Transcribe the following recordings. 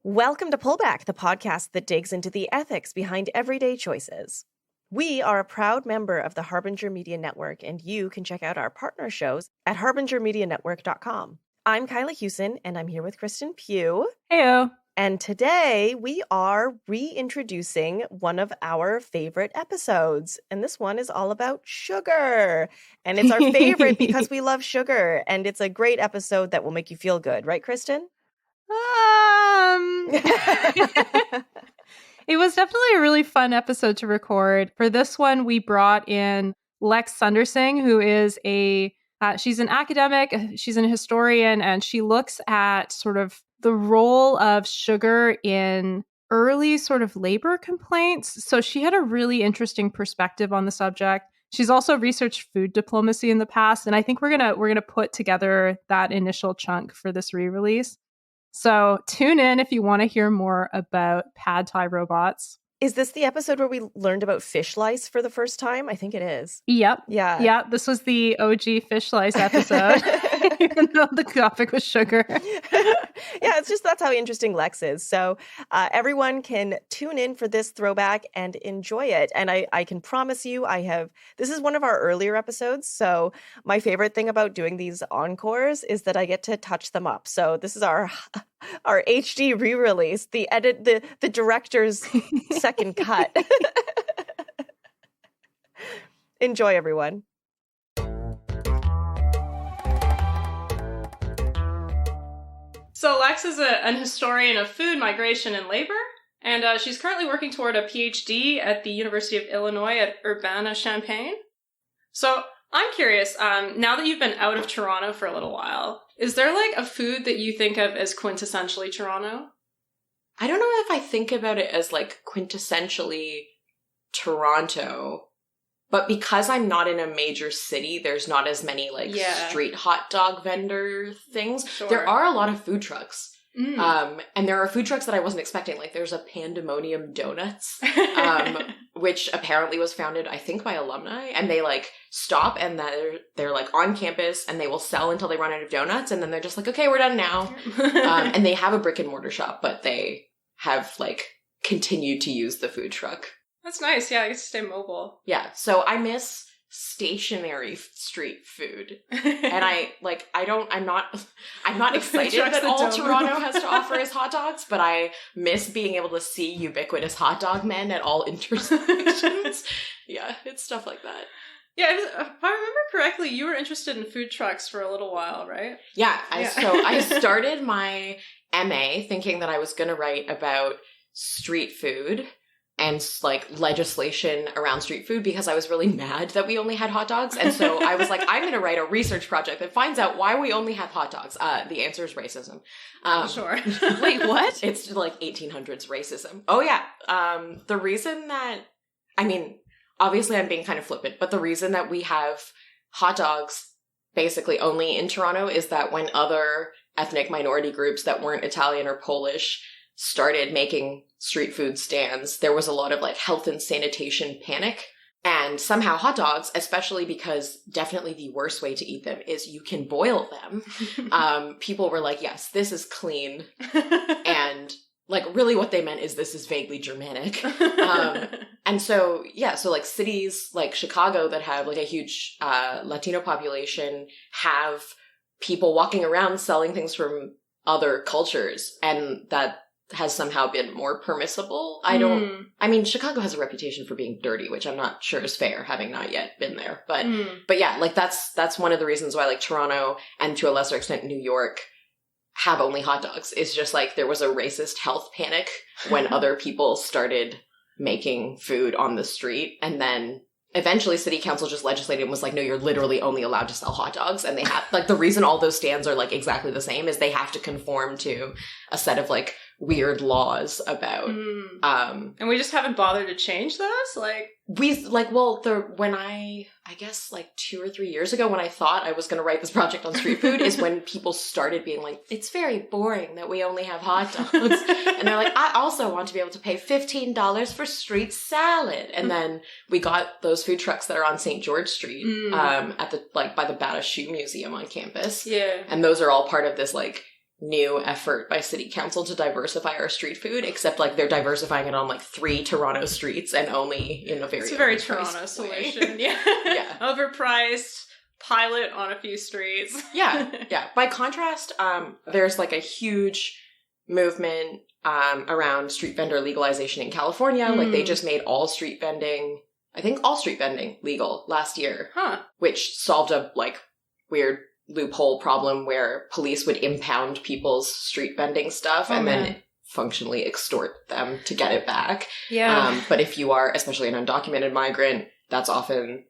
Welcome to Pullback, the podcast that digs into the ethics behind everyday choices. We are a proud member of the Harbinger Media Network, and you can check out our partner shows at harbingermedianetwork.com. I'm Kyla Hewson, and I'm here with Kristen Pugh. Heyo. And today we are reintroducing one of our favorite episodes. And this one is all about sugar. And it's our favorite because we love sugar. And it's a great episode that will make you feel good. Right, Kristen? It was definitely a really fun episode to record. For this one, we brought in Lex Sundarsingh, who is she's an academic, she's an historian, and she looks at sort of the role of sugar in early sort of labor complaints. So she had a really interesting perspective on the subject. She's also researched food diplomacy in the past, and I think we're gonna put together that initial chunk for this re-release. So tune in if you want to hear more about pad thai robots. Is this the episode where we learned about fish lice for the first time? I think it is. Yep. Yeah. Yeah, this was the OG fish lice episode, even though the topic was sugar. Yeah, it's just that's how interesting Lex is. So everyone can tune in for this throwback and enjoy it. And I can promise you, this is one of our earlier episodes. So my favorite thing about doing these encores is that I get to touch them up. So this is our HD re-release, the director's second cut. Enjoy, everyone. So Lex is an historian of food, migration, and labor, and she's currently working toward a PhD at the University of Illinois at Urbana-Champaign. So I'm curious, now that you've been out of Toronto for a little while, is there like a food that you think of as quintessentially Toronto? I don't know if I think about it as like quintessentially Toronto, but because I'm not in a major city, there's not as many like street hot dog vendor things. Sure. There are a lot of food trucks. Mm. And there are food trucks that I wasn't expecting. Like there's a Pandemonium Donuts, which apparently was founded, I think, by alumni. And they like stop and they're like on campus and they will sell until they run out of donuts. And then they're just like, okay, we're done now. And they have a brick and mortar shop, but they have like continued to use the food truck. That's nice. Yeah, I get to stay mobile. Yeah. So I miss stationary street food. And I'm not excited that all Toronto has to offer is hot dogs, but I miss being able to see ubiquitous hot dog men at all intersections. Yeah, it's stuff like that. Yeah, if I remember correctly, you were interested in food trucks for a little while, right? Yeah. So I started my MA thinking that I was going to write about street food and like legislation around street food because I was really mad that we only had hot dogs. And so I was like, I'm going to write a research project that finds out why we only have hot dogs. The answer is racism. Sure. Wait, what? It's like 1800s racism. Oh yeah. The reason that, I mean, obviously I'm being kind of flippant, but the reason that we have hot dogs basically only in Toronto is that when other ethnic minority groups that weren't Italian or Polish started making street food stands, there was a lot of like health and sanitation panic. And somehow hot dogs, especially because definitely the worst way to eat them is you can boil them. People were like, yes, this is clean. And like really what they meant is this is vaguely Germanic. And so, yeah, so like cities like Chicago that have like a huge Latino population have people walking around selling things from other cultures. And that has somehow been more permissible. I mean, Chicago has a reputation for being dirty, which I'm not sure is fair, having not yet been there. But yeah, like that's one of the reasons why like Toronto and to a lesser extent New York have only hot dogs. It's just like there was a racist health panic when other people started making food on the street. And then eventually city council just legislated and was like, no, you're literally only allowed to sell hot dogs. And they have like the reason all those stands are like exactly the same is they have to conform to a set of like weird laws about and we just haven't bothered to change those. When I guess like 2 or 3 years ago when I thought I was going to write this project on street food is when people started being like, it's very boring that we only have hot dogs. And they're like, I also want to be able to pay $15 for street salad. And then we got those food trucks that are on St. George Street at the like by the Bata Shoe Museum on campus. Yeah. And those are all part of this like new effort by city council to diversify our street food, except like they're diversifying it on like 3 Toronto streets and only in a very It's a very Toronto solution. Yeah. Yeah. Overpriced, pilot on a few streets. Yeah. By contrast, there's like a huge movement around street vendor legalization in California. Like they just made all street vending legal last year. Which solved a like weird loophole problem where police would impound people's street vending stuff and then functionally extort them to get it back. Yeah. But if you are, especially an undocumented migrant, that's often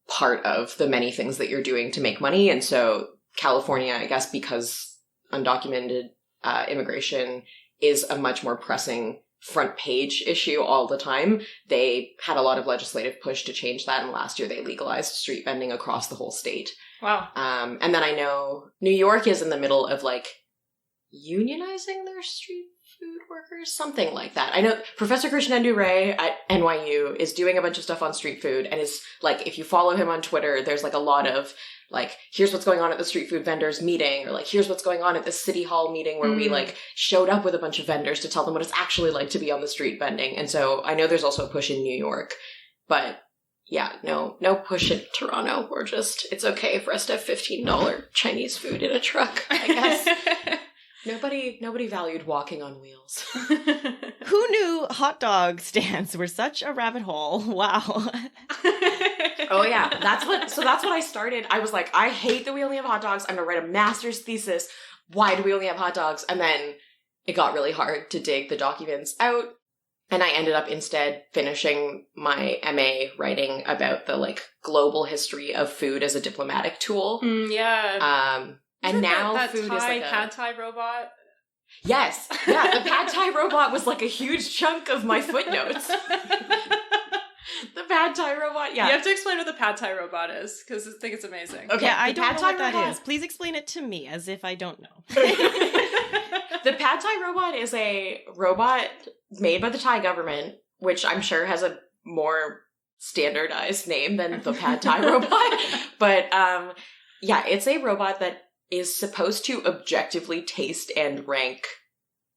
part of the many things that you're doing to make money. And so California, I guess, because undocumented immigration is a much more pressing front page issue all the time, they had a lot of legislative push to change that. And last year they legalized street vending across the whole state. Wow. And then I know New York is in the middle of like unionizing their street food workers, something like that. I know Professor Kristen and at NYU is doing a bunch of stuff on street food and is like, if you follow him on Twitter, there's like a lot of like, here's what's going on at the street food vendors meeting, or like, here's what's going on at the city hall meeting where we like showed up with a bunch of vendors to tell them what it's actually like to be on the street vending. And so I know there's also a push in New York, but yeah, no push in Toronto. We're just, it's okay for us to have $15 Chinese food in a truck, I guess. Nobody valued walking on wheels. Who knew hot dog stands were such a rabbit hole? Wow. Oh yeah, that's what I started. I was like, I hate that we only have hot dogs. I'm gonna write a master's thesis. Why do we only have hot dogs? And then it got really hard to dig the documents out. And I ended up instead finishing my MA writing about the like global history of food as a diplomatic tool. Yeah. And now that food Thai, is like pad Thai robot. Yes. Yeah, the pad Thai robot was like a huge chunk of my footnotes. The pad Thai robot, yeah. You have to explain what the pad Thai robot is, because I think it's amazing. Okay, yeah, I don't know what that robot is. Please explain it to me, as if I don't know. The pad Thai robot is a robot made by the Thai government, which I'm sure has a more standardized name than the pad Thai robot. But yeah, it's a robot that is supposed to objectively taste and rank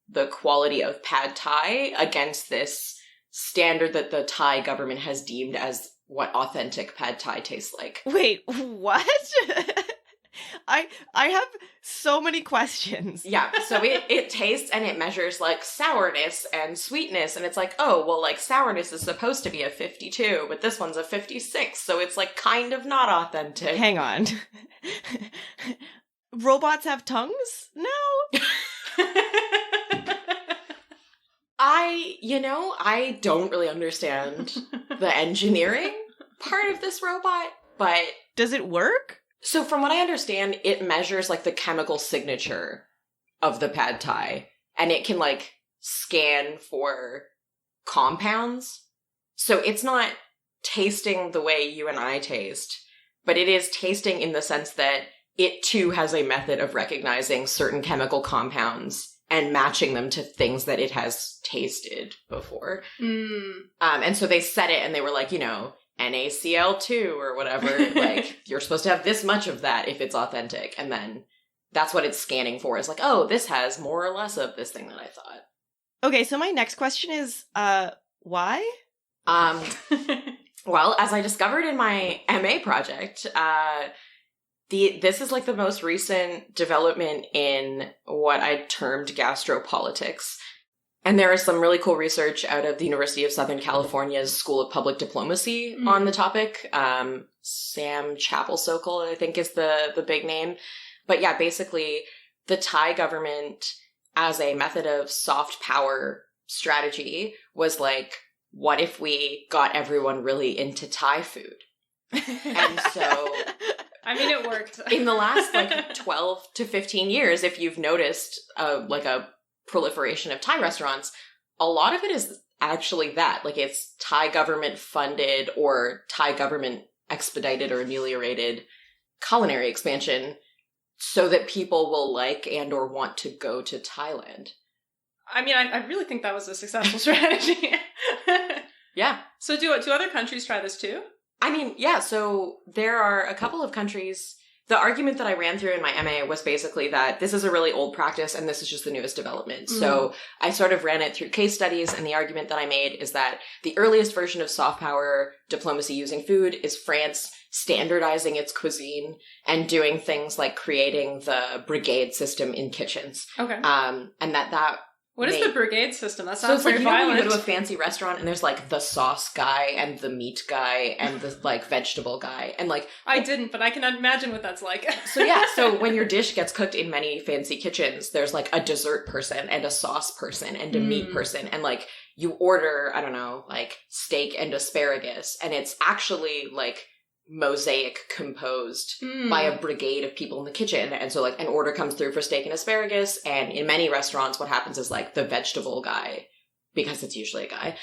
the quality of pad Thai against this standard that the Thai government has deemed as what authentic pad Thai tastes like. Wait, what? I have so many questions. Yeah, so it tastes and it measures like sourness and sweetness, and it's like, oh, well, like sourness is supposed to be a 52, but this one's a 56, so it's like kind of not authentic. Hang on. Robots have tongues now? I don't really understand the engineering part of this robot, but... Does it work? So from what I understand, it measures like the chemical signature of the pad Thai, and it can like scan for compounds. So it's not tasting the way you and I taste, but it is tasting in the sense that it too has a method of recognizing certain chemical compounds and matching them to things that it has tasted before. And so they set it and they were like, NaCl2 or whatever, like you're supposed to have this much of that if it's authentic. And then that's what it's scanning for, is like, oh, this has more or less of this thing that I thought. Okay, so my next question is, why? Well, as I discovered in my MA project, this is like the most recent development in what I termed gastropolitics. And there is some really cool research out of the University of Southern California's School of Public Diplomacy on the topic. Sam Chapel-Sokol, I think, is the big name. But yeah, basically, the Thai government, as a method of soft power strategy, was like, what if we got everyone really into Thai food? And so... I mean, it worked. In the last, 12 to 15 years, if you've noticed, a proliferation of Thai restaurants, a lot of it is actually that. Like, it's Thai government funded or Thai government expedited or ameliorated culinary expansion so that people will like and or want to go to Thailand. I mean, I really think that was a successful strategy. Yeah. So do other countries try this too? I mean, yeah, so there are a couple of countries The argument that I ran through in my MA was basically that this is a really old practice and this is just the newest development. So I sort of ran it through case studies, and the argument that I made is that the earliest version of soft power diplomacy using food is France standardizing its cuisine and doing things like creating the brigade system in kitchens. Okay. And that what is the brigade system? That so sounds it's like, very you know, violent. when you go to a fancy restaurant and there's like the sauce guy and the meat guy and the like vegetable guy and like I didn't, but I can imagine what that's like. So when your dish gets cooked in many fancy kitchens, there's like a dessert person and a sauce person and a meat person, and like you order, I don't know, like steak and asparagus, and it's actually like mosaic composed by a brigade of people in the kitchen. And so like an order comes through for steak and asparagus, and in many restaurants what happens is like the vegetable guy, because it's usually a guy,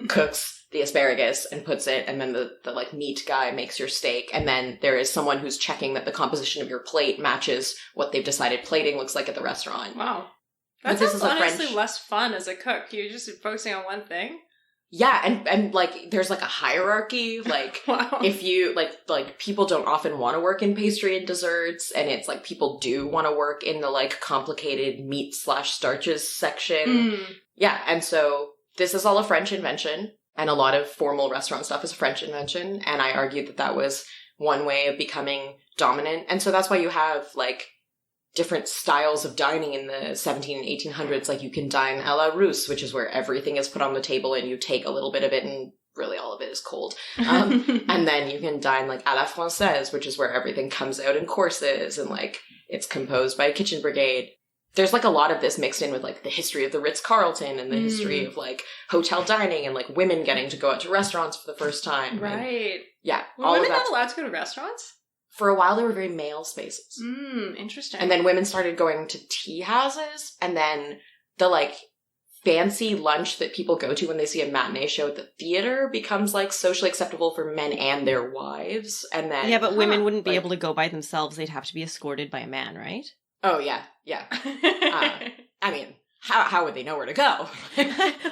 cooks the asparagus and puts it, and then the like meat guy makes your steak, and then there is someone who's checking that the composition of your plate matches what they've decided plating looks like at the restaurant. Wow. That sounds honestly less fun as a cook. You're just focusing on one thing. Yeah, and like there's like a hierarchy, like wow. If you like people don't often want to work in pastry and desserts, and it's like people do want to work in the like complicated meat/starches section. Yeah, and so this is all a French invention, and a lot of formal restaurant stuff is a French invention, and I argued that that was one way of becoming dominant. And so that's why you have like different styles of dining in the 17 and 1800s. Like you can dine a la Russe, which is where everything is put on the table and you take a little bit of it and really all of it is cold. And then you can dine like a la Française, which is where everything comes out in courses and like it's composed by a kitchen brigade. There's like a lot of this mixed in with like the history of the Ritz-Carlton and the history of like hotel dining and like women getting to go out to restaurants for the first time. Right. And, yeah. Were women not allowed to go to restaurants? For a while, they were very male spaces. Interesting. And then women started going to tea houses, and then the, like, fancy lunch that people go to when they see a matinee show at the theater becomes, like, socially acceptable for men and their wives, and then... Yeah, but women wouldn't be able to go by themselves. They'd have to be escorted by a man, right? Oh, yeah. I mean... How would they know where to go?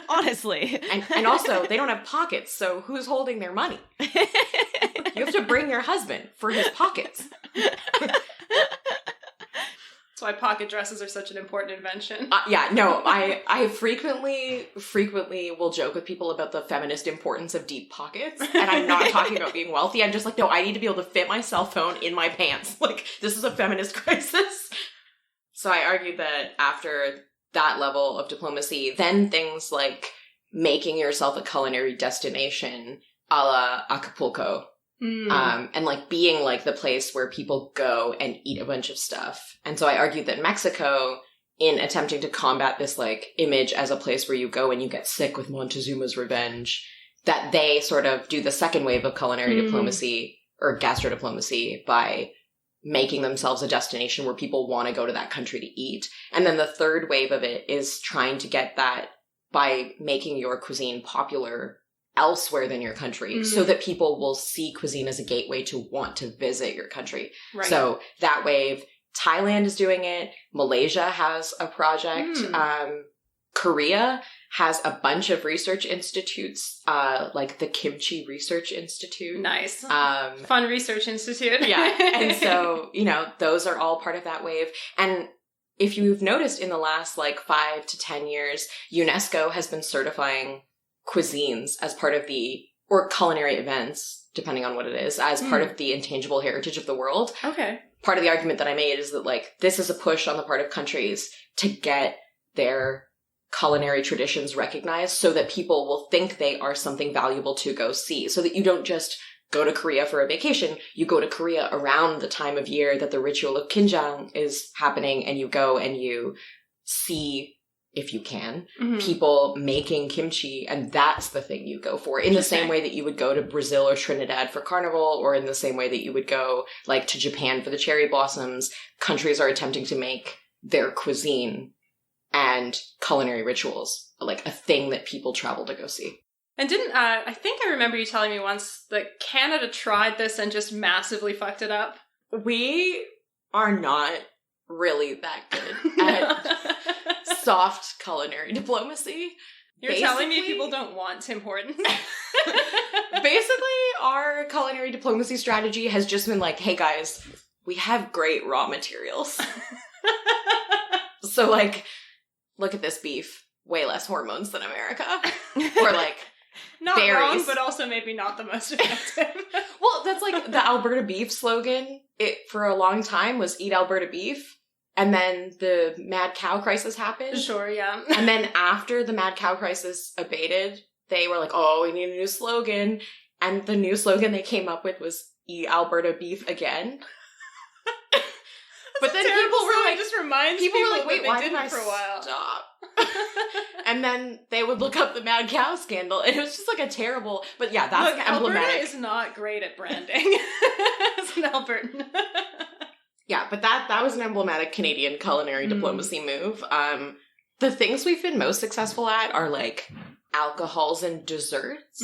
Honestly. And also, they don't have pockets, so who's holding their money? You have to bring your husband for his pockets. That's why pocket dresses are such an important invention. I frequently will joke with people about the feminist importance of deep pockets, and I'm not talking about being wealthy. I'm just like, no, I need to be able to fit my cell phone in my pants. Like, this is a feminist crisis. So I argued that after that level of diplomacy, then things like making yourself a culinary destination a la Acapulco, and like being like the place where people go and eat a bunch of stuff. And so I argued that Mexico, in attempting to combat this like image as a place where you go and you get sick with Montezuma's revenge, that they sort of do the second wave of culinary diplomacy or gastrodiplomacy by making themselves a destination where people want to go to that country to eat. And then the third wave of it is trying to get that by making your cuisine popular elsewhere than your country, so that people will see cuisine as a gateway to want to visit your country. Right. So that wave, Thailand is doing it. Malaysia has a project. Korea has a bunch of research institutes, like the Kimchi Research Institute. Nice. Fun research institute. Yeah. And so, you know, those are all part of that wave. And if you've noticed in the last like 5 to 10 years, UNESCO has been certifying cuisines as part of or culinary events, depending on what it is, as part of the intangible heritage of the world. Okay. Part of the argument that I made is that like, this is a push on the part of countries to get their culinary traditions recognized so that people will think they are something valuable to go see, so that you don't just go to Korea for a vacation, you go to Korea around the time of year that the ritual of Kinjang is happening, and you go and you see, if you can, people making kimchi, and that's the thing you go for, in the same way that you would go to Brazil or Trinidad for Carnival, or in the same way that you would go like to Japan for the cherry blossoms. Countries are attempting to make their cuisine and culinary rituals like a thing that people travel to go see. And didn't, I think I remember you telling me once that Canada tried this and just massively fucked it up. We are not really that good at soft culinary diplomacy. You're telling me people don't want Tim Hortons? Basically, our culinary diplomacy strategy has just been like, hey guys, we have great raw materials. So, like, look at this beef. Way less hormones than America. Or, like, not berries. Wrong, but also maybe not the most effective. Well, that's like the Alberta beef slogan. It, for a long time, was eat Alberta beef. And then the mad cow crisis happened. Sure, yeah. And then after the mad cow crisis abated, they were like, oh, we need a new slogan. And the new slogan they came up with was eat Alberta beef again. But then people were like, just reminds people were like, wait, that why they did I didn't for a while. stop? And then they would look up the mad cow scandal, and it was just like a terrible. But yeah, that's Look, emblematic. Alberta is not great at branding. As an Albertan. Yeah, but that was an emblematic Canadian culinary diplomacy move. The things we've been most successful at are like alcohols and desserts.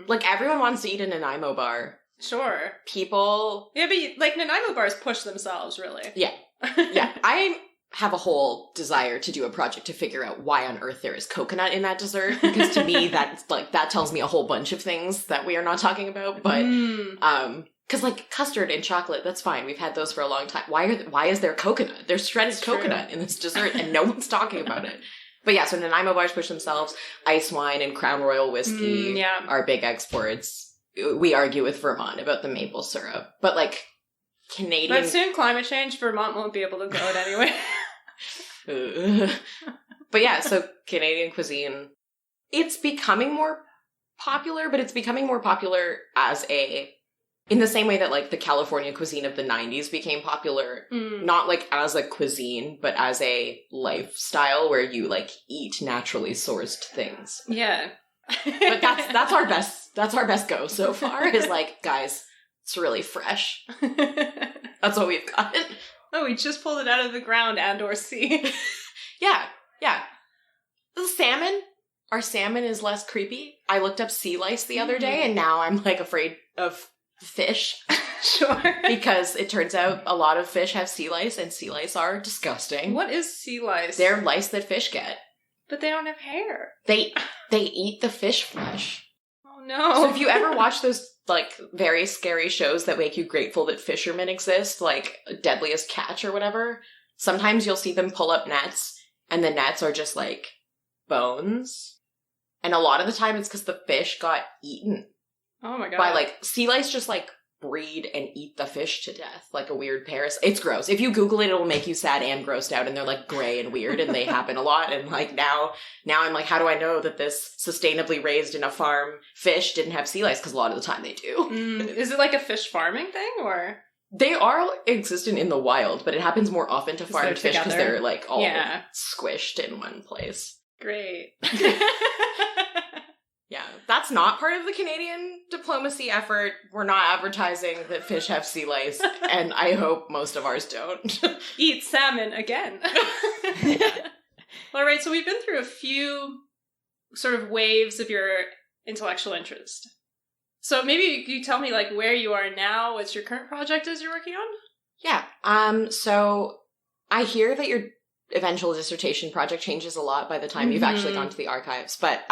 Like everyone wants to eat a Nanaimo bar. Sure. People. Yeah, but like Nanaimo bars push themselves, really. Yeah. Yeah. I have a whole desire to do a project to figure out why on earth there is coconut in that dessert, because to me that tells me a whole bunch of things that we are not talking about. But because like custard and chocolate, that's fine. We've had those for a long time. Why is there coconut? There's shredded coconut in this dessert, and no one's talking about it. But yeah, so Nanaimo bars push themselves. Ice wine and Crown Royal whiskey are big exports. We argue with Vermont about the maple syrup, but like Canadian. But soon climate change, Vermont won't be able to grow it anyway. But yeah, so Canadian cuisine, it's becoming more popular, but it's becoming more popular in the same way that like the California cuisine of the 90s became popular, not like as a cuisine, but as a lifestyle where you like eat naturally sourced things. Yeah. But that's our best go so far is like, guys, it's really fresh. That's what we've got. Oh, we just pulled it out of the ground and or sea. Yeah. The salmon, our salmon is less creepy. I looked up sea lice the other day and now I'm like afraid of fish. Sure. Because it turns out a lot of fish have sea lice and sea lice are disgusting. What is sea lice? They're lice that fish get. But they don't have hair. They eat the fish flesh. Oh no. So if you ever watch those like very scary shows that make you grateful that fishermen exist, like Deadliest Catch or whatever, sometimes you'll see them pull up nets and the nets are just like bones. And a lot of the time it's because the fish got eaten. Oh my god. By like sea lice just like breed and eat the fish to death like a weird parasite. It's gross. If you Google it, it will make you sad and grossed out, and they're like gray and weird and they happen a lot. And like now I'm like, how do I know that this sustainably raised in a farm fish didn't have sea lice? Because a lot of the time they do. Is it like a fish farming thing or? They are existent in the wild, but it happens more often to farmed fish because they're like all squished in one place. Great. Yeah, that's not part of the Canadian diplomacy effort. We're not advertising that fish have sea lice, and I hope most of ours don't. Eat salmon again. All right, so we've been through a few sort of waves of your intellectual interest. So maybe you tell me like where you are now, what's your current project is you're working on? Yeah, so I hear that your eventual dissertation project changes a lot by the time you've actually gone to the archives, but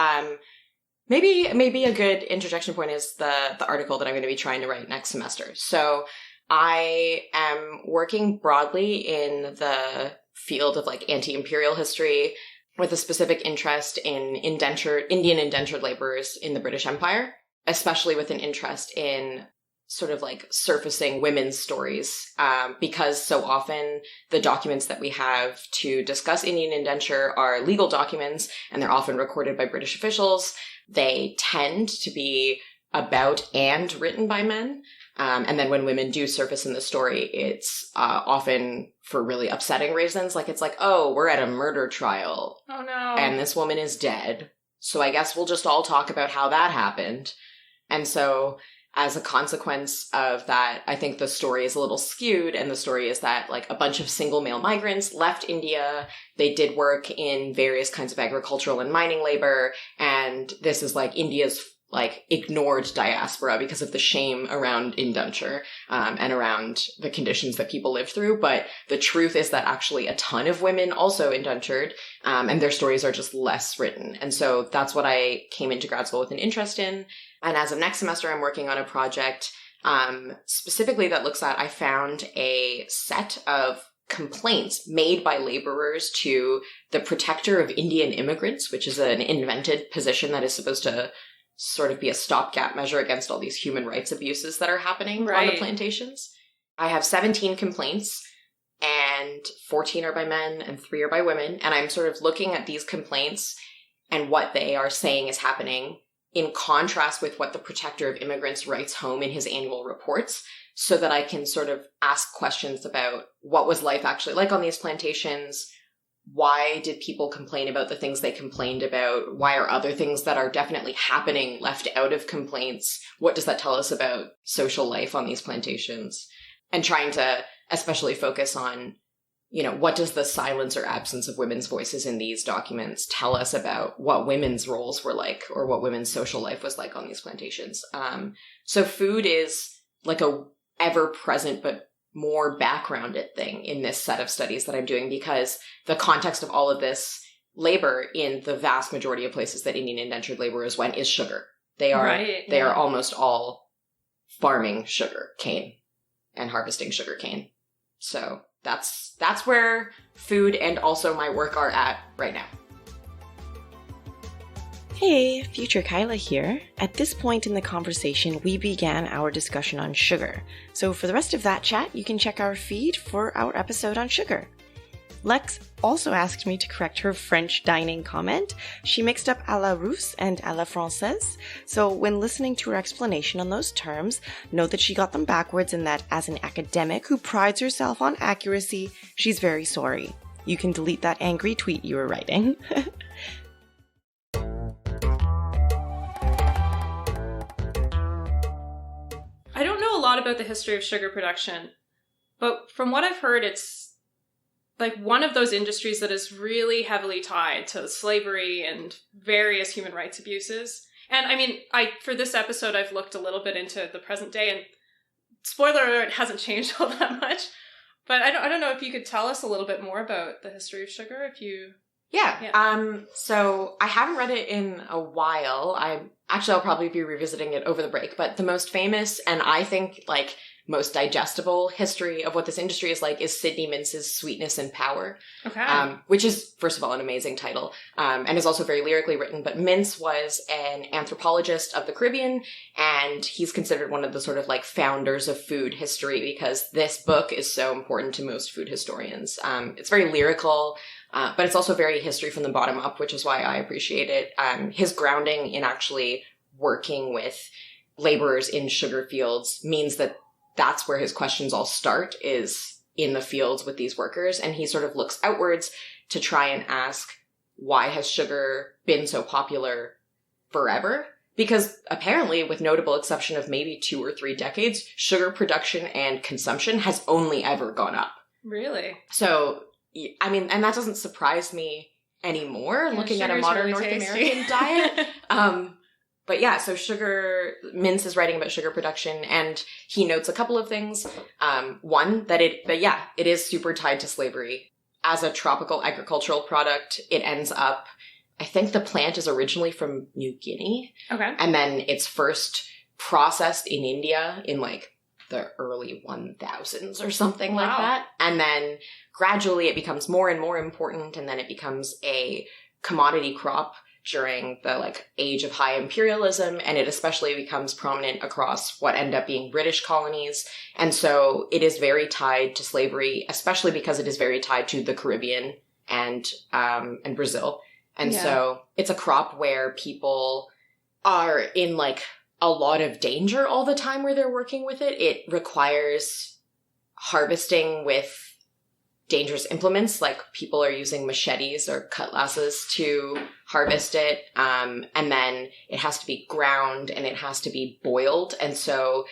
Maybe a good introduction point is the article that I'm going to be trying to write next semester. So I am working broadly in the field of like anti-imperial history with a specific interest in Indian indentured laborers in the British Empire, especially with an interest in sort of like surfacing women's stories, because so often the documents that we have to discuss Indian indenture are legal documents and they're often recorded by British officials. They tend to be about and written by men. And then when women do surface in the story, it's often for really upsetting reasons. Like it's like, oh, we're at a murder trial. Oh no. And this woman is dead. So I guess we'll just all talk about how that happened. And so as a consequence of that, I think the story is a little skewed. And the story is that like a bunch of single male migrants left India. They did work in various kinds of agricultural and mining labor. And this is like India's like ignored diaspora because of the shame around indenture and around the conditions that people live through. But the truth is that actually a ton of women also indentured, and their stories are just less written. And so that's what I came into grad school with an interest in. And as of next semester, I'm working on a project specifically that looks at, I found a set of complaints made by laborers to the protector of Indian immigrants, which is an invented position that is supposed to sort of be a stopgap measure against all these human rights abuses that are happening on the plantations. I have 17 complaints, and 14 are by men and 3 are by women. And I'm sort of looking at these complaints and what they are saying is happening in contrast with what the protector of immigrants writes home in his annual reports, so that I can sort of ask questions about what was life actually like on these plantations. Why did people complain about the things they complained about? Why are other things that are definitely happening left out of complaints? What does that tell us about social life on these plantations? And trying to especially focus on, what does the silence or absence of women's voices in these documents tell us about what women's roles were like, or what women's social life was like on these plantations? So food is like a ever-present but more backgrounded thing in this set of studies that I'm doing, because the context of all of this labor in the vast majority of places that Indian indentured laborers went is sugar. They are almost all farming sugar cane and harvesting sugar cane. So that's where food and also my work are at right now. Hey, future Kyla here. At this point in the conversation, we began our discussion on sugar. So for the rest of that chat, you can check our feed for our episode on sugar. Lex also asked me to correct her French dining comment. She mixed up à la Russe and à la Française. So when listening to her explanation on those terms, know that she got them backwards, and that as an academic who prides herself on accuracy, she's very sorry. You can delete that angry tweet you were writing. I don't know a lot about the history of sugar production, but from what I've heard, it's like one of those industries that is really heavily tied to slavery and various human rights abuses. And I mean, for this episode, I've looked a little bit into the present day, and spoiler alert, it hasn't changed all that much. But I don't know if you could tell us a little bit more about the history of sugar, if you... Yeah. So I haven't read it in a while. I'll probably be revisiting it over the break, but the most famous, and I think like most digestible history of what this industry is like, is Sidney Mintz's Sweetness and Power. Okay. Which is, first of all, an amazing title, and is also very lyrically written. But Mintz was an anthropologist of the Caribbean, and he's considered one of the sort of like founders of food history, because this book is so important to most food historians. It's very lyrical, but it's also very history from the bottom up, which is why I appreciate it. His grounding in actually working with laborers in sugar fields means that that's where his questions all start, is in the fields with these workers. And he sort of looks outwards to try and ask, why has sugar been so popular forever? Because apparently, with notable exception of maybe 2 or 3 decades, sugar production and consumption has only ever gone up. Really? So, I mean, and that doesn't surprise me anymore, looking at a modern North American diet. But yeah, so Mintz is writing about sugar production, and he notes a couple of things. One, that it is super tied to slavery. As a tropical agricultural product, it ends up, I think the plant is originally from New Guinea. Okay. And then it's first processed in India in like the early 1000s or something like that. And then gradually it becomes more and more important, and then it becomes a commodity crop during the like age of high imperialism, and it especially becomes prominent across what end up being British colonies. And so it is very tied to slavery, especially because it is very tied to the Caribbean and Brazil. And so it's a crop where people are in like a lot of danger all the time where they're working with it. It requires harvesting with dangerous implements, like people are using machetes or cutlasses to harvest it. And then it has to be ground and it has to be boiled. And so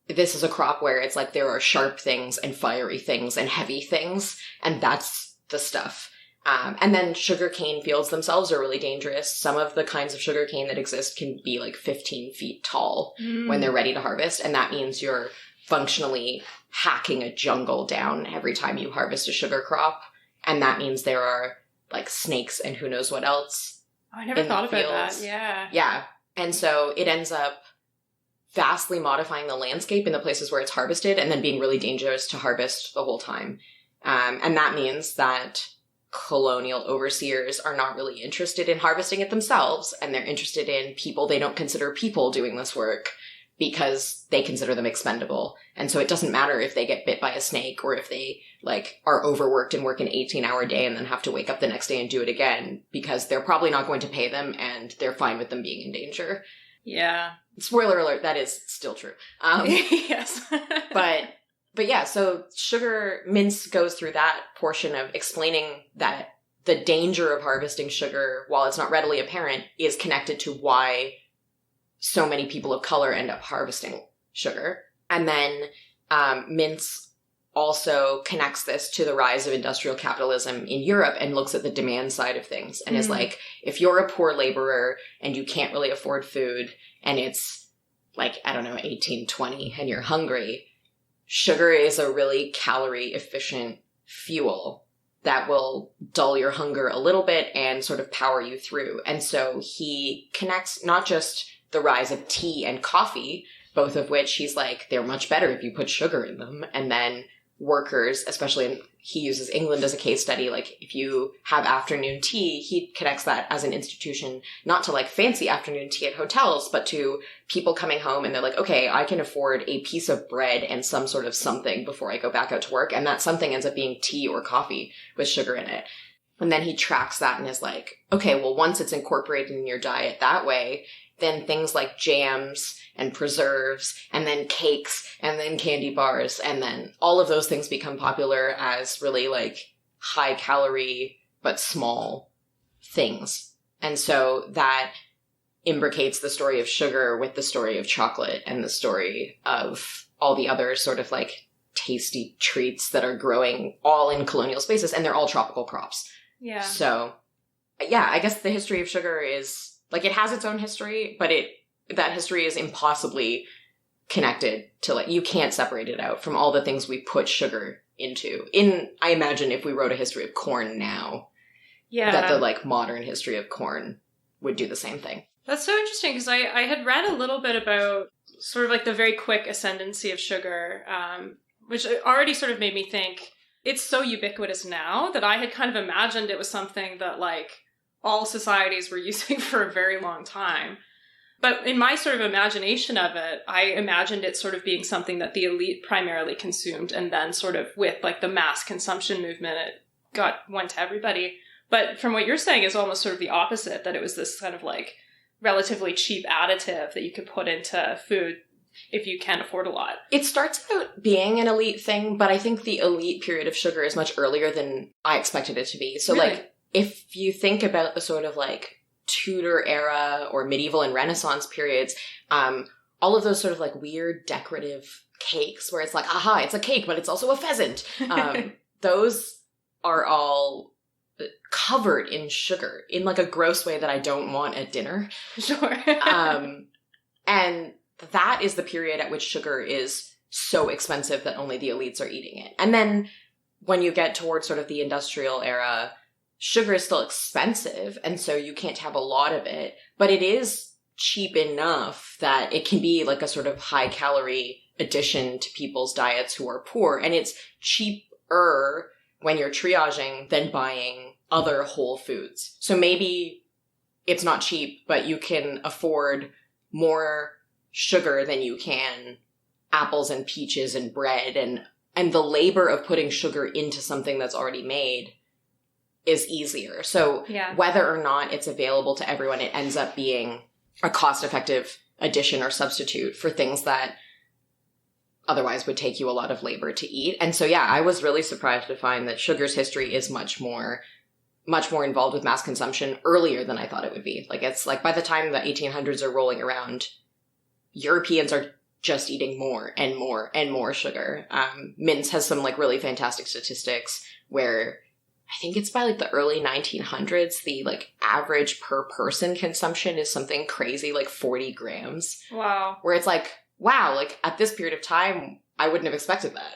this is a crop where it's like there are sharp things and fiery things and heavy things, and that's the stuff. And then sugarcane fields themselves are really dangerous. Some of the kinds of sugarcane that exist can be like 15 feet tall when they're ready to harvest. And that means you're functionally hacking a jungle down every time you harvest a sugar crop. And that means there are like snakes and who knows what else. Oh, I never thought about that. Yeah. Yeah. And so it ends up vastly modifying the landscape in the places where it's harvested and then being really dangerous to harvest the whole time. And that means that colonial overseers are not really interested in harvesting it themselves, and they're interested in people they don't consider people doing this work because they consider them expendable. And so it doesn't matter if they get bit by a snake or if they like are overworked and work an 18-hour day and then have to wake up the next day and do it again, because they're probably not going to pay them and they're fine with them being in danger. Yeah. Spoiler alert, that is still true. Yes. But yeah, so sugar mince goes through that portion of explaining that the danger of harvesting sugar, while it's not readily apparent, is connected to why so many people of color end up harvesting sugar. And then mince also connects this to the rise of industrial capitalism in Europe and looks at the demand side of things and is like, if you're a poor laborer and you can't really afford food and it's like, I don't know, 1820 and you're hungry, sugar is a really calorie efficient fuel that will dull your hunger a little bit and sort of power you through. And so he connects not just the rise of tea and coffee, both of which he's like, they're much better if you put sugar in them. And then workers, especially he uses England as a case study, like if you have afternoon tea, he connects that as an institution, not to like fancy afternoon tea at hotels, but to people coming home and they're like, okay, I can afford a piece of bread and some sort of something before I go back out to work. And that something ends up being tea or coffee with sugar in it. And then he tracks that and is like, okay, well, once it's incorporated in your diet that way, then things like jams and preserves and then cakes and then candy bars and then all of those things become popular as really like high calorie but small things. And so that imbricates the story of sugar with the story of chocolate and the story of all the other sort of like tasty treats that are growing all in colonial spaces, and they're all tropical crops. Yeah. So yeah, I guess the history of sugar is like, it has its own history, but that history is impossibly connected to, like, you can't separate it out from all the things we put sugar into. I imagine if we wrote a history of corn now, that the, like, modern history of corn would do the same thing. That's so interesting, because I had read a little bit about sort of, like, the very quick ascendancy of sugar, which already sort of made me think, it's so ubiquitous now that I had kind of imagined it was something that, like, all societies were using for a very long time. But in my sort of imagination of it, I imagined it sort of being something that the elite primarily consumed, and then sort of with like the mass consumption movement, it went to everybody. But from what you're saying is almost sort of the opposite, that it was this kind of like relatively cheap additive that you could put into food if you can't afford a lot. It starts out being an elite thing, but I think the elite period of sugar is much earlier than I expected it to be. So Really? Like, if you think about the sort of like Tudor era or medieval and Renaissance periods, all of those sort of like weird decorative cakes where it's like, aha, it's a cake, but it's also a pheasant. Those are all covered in sugar in like a gross way that I don't want at dinner. Sure. And that is the period at which sugar is so expensive that only the elites are eating it. And then when you get towards sort of the industrial era, sugar is still expensive, and so you can't have a lot of it, but it is cheap enough that it can be like a sort of high-calorie addition to people's diets who are poor, and it's cheaper when you're triaging than buying other whole foods. So maybe it's not cheap, but you can afford more sugar than you can apples and peaches and bread, and the labor of putting sugar into something that's already made is easier. So whether or not it's available to everyone, it ends up being a cost-effective addition or substitute for things that otherwise would take you a lot of labor to eat. And so, yeah, I was really surprised to find that sugar's history is much more involved with mass consumption earlier than I thought it would be. Like, it's like by the time the 1800s are rolling around, Europeans are just eating more and more and more sugar. Mince has some like really fantastic statistics where I think it's by like the early 1900s, the like average per person consumption is something crazy, like 40 grams. Wow. Where it's like, wow, like at this period of time, I wouldn't have expected that.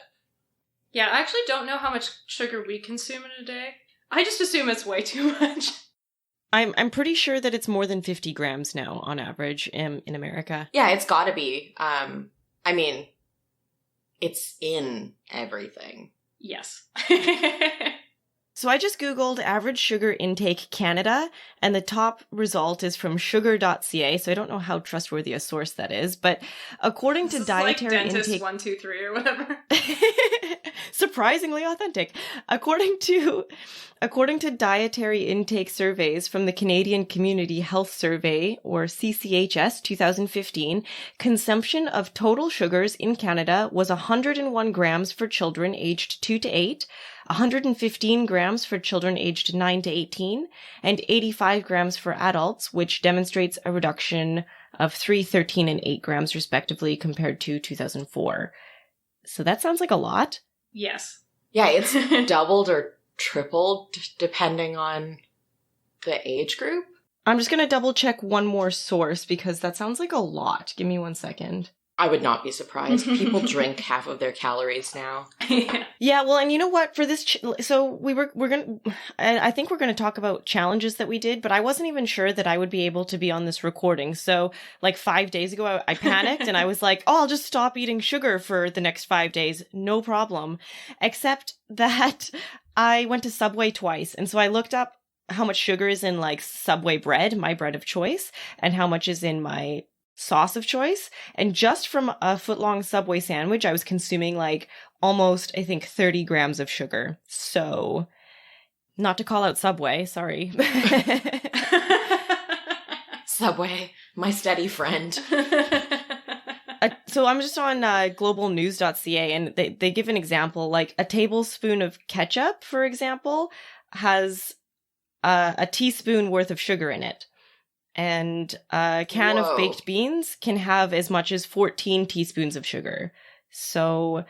Yeah, I actually don't know how much sugar we consume in a day. I just assume it's way too much. I'm pretty sure that it's more than 50 grams now on average in America. Yeah, it's gotta be. I mean, it's in everything. Yes. So I just Googled average sugar intake Canada, and the top result is from sugar.ca, so I don't know how trustworthy a source that is, but according to dietary like Dentist intake... 123 or whatever. Surprisingly authentic. According to dietary intake surveys from the Canadian Community Health Survey, or CCHS 2015, consumption of total sugars in Canada was 101 grams for children aged 2 to 8, 115 grams for children aged 9 to 18, and 85 grams for adults, which demonstrates a reduction of 3, 13, and 8 grams respectively compared to 2004. So that sounds like a lot. Yes. Yeah, it's doubled or tripled depending on the age group. I'm just going to double check one more source because that sounds like a lot. Give me 1 second. I would not be surprised. People drink half of their calories now. Yeah, well, and you know what? For this, so we're going to, I think we're going to talk about challenges that we did, but I wasn't even sure that I would be able to be on this recording. So like 5 days ago, I panicked and I was like, oh, I'll just stop eating sugar for the next 5 days. No problem. Except that I went to Subway twice. And so I looked up how much sugar is in like Subway bread, my bread of choice, and how much is in my sauce of choice. And just from a foot-long Subway sandwich, I was consuming like almost, I think, 30 grams of sugar. So, not to call out Subway, sorry. Subway, my steady friend. So I'm just on globalnews.ca, and they give an example, like a tablespoon of ketchup, for example, has a teaspoon worth of sugar in it. And a can of baked beans can have as much as 14 teaspoons of sugar. So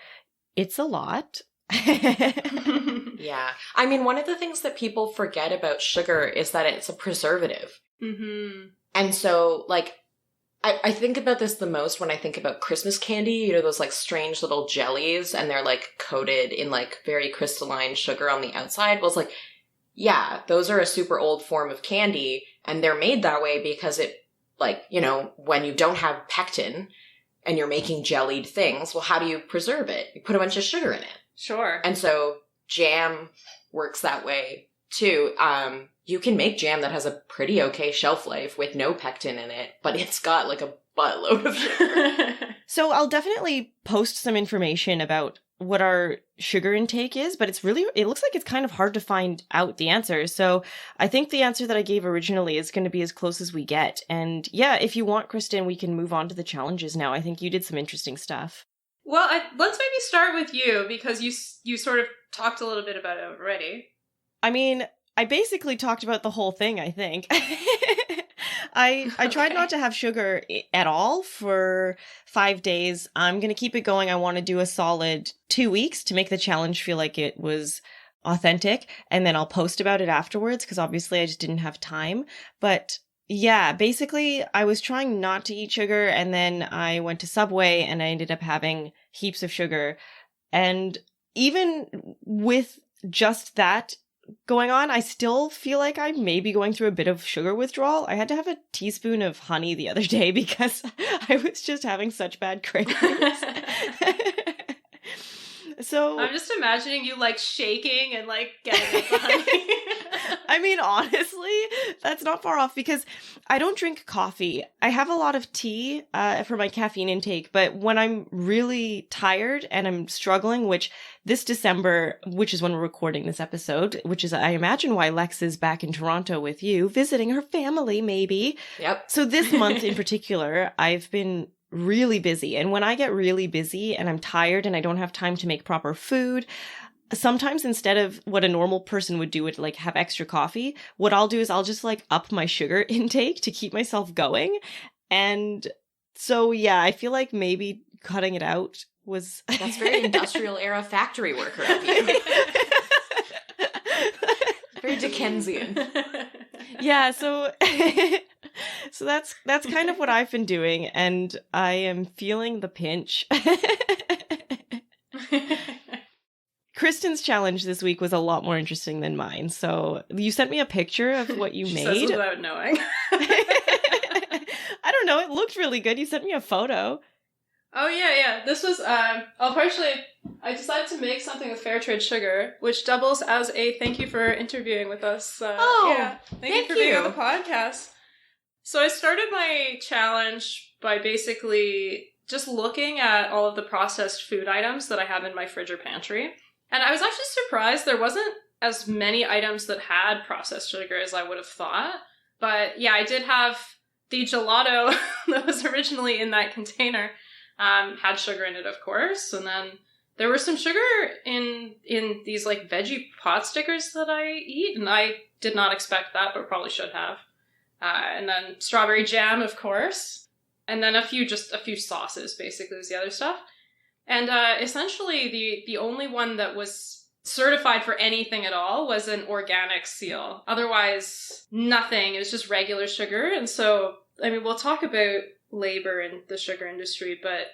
it's a lot. Yeah. I mean, one of the things that people forget about sugar is that it's a preservative. Mm-hmm. And so, like, I think about this the most when I think about Christmas candy, you know, those like strange little jellies, and they're like coated in like very crystalline sugar on the outside. Well, it's like, yeah, those are a super old form of candy, and they're made that way because it, like, you know, when you don't have pectin and you're making jellied things, well, how do you preserve it? You put a bunch of sugar in it. Sure. And so jam works that way too. You can make jam that has a pretty okay shelf life with no pectin in it, but it's got like a buttload of sugar. So I'll definitely post some information about what our sugar intake is, but it looks like it's kind of hard to find out the answer. So I think the answer that I gave originally is going to be as close as we get. And yeah, if you want, Kristen, we can move on to the challenges now. I think you did some interesting stuff. Well, let's maybe start with you, because you sort of talked a little bit about it already. I mean, I basically talked about the whole thing, I think. I tried not to have sugar at all for 5 days. I'm going to keep it going. I want to do a solid 2 weeks to make the challenge feel like it was authentic. And then I'll post about it afterwards, because obviously I just didn't have time. But yeah, basically I was trying not to eat sugar, and then I went to Subway and I ended up having heaps of sugar. And even with just that going on, I still feel like I may be going through a bit of sugar withdrawal. I had to have a teaspoon of honey the other day because I was just having such bad cravings. So I'm just imagining you like shaking and like getting the honey. I mean, honestly, that's not far off because I don't drink coffee. I have a lot of tea for my caffeine intake, but when I'm really tired and I'm struggling, which this December, which is when we're recording this episode, which is, I imagine, why Lex is back in Toronto with you, visiting her family, maybe. Yep. So this month in particular, I've been really busy. And when I get really busy and I'm tired and I don't have time to make proper food, sometimes instead of what a normal person would do, would like have extra coffee, what I'll do is I'll just like up my sugar intake to keep myself going. And so, yeah, I feel like maybe cutting it out was... That's very industrial era factory worker of you. Very Dickensian. Yeah, so... So that's kind of what I've been doing, and I am feeling the pinch. Kristen's challenge this week was a lot more interesting than mine. So you sent me a picture of what you She made. says without knowing. I don't know. It looked really good. You sent me a photo. Oh, yeah. This was, I decided to make something with fair trade sugar, which doubles as a thank you for interviewing with us. Thank you for being on the podcast. So I started my challenge by basically just looking at all of the processed food items that I have in my fridge or pantry. And I was actually surprised there wasn't as many items that had processed sugar as I would have thought. But yeah, I did have the gelato that was originally in that container. Had sugar in it, of course, and then there was some sugar in these like veggie pot stickers that I eat, and I did not expect that, but probably should have. And then strawberry jam, of course, and then a few sauces, basically, was the other stuff. And essentially, the only one that was certified for anything at all was an organic seal. Otherwise, nothing. It was just regular sugar, and so I mean, we'll talk about labor in the sugar industry, but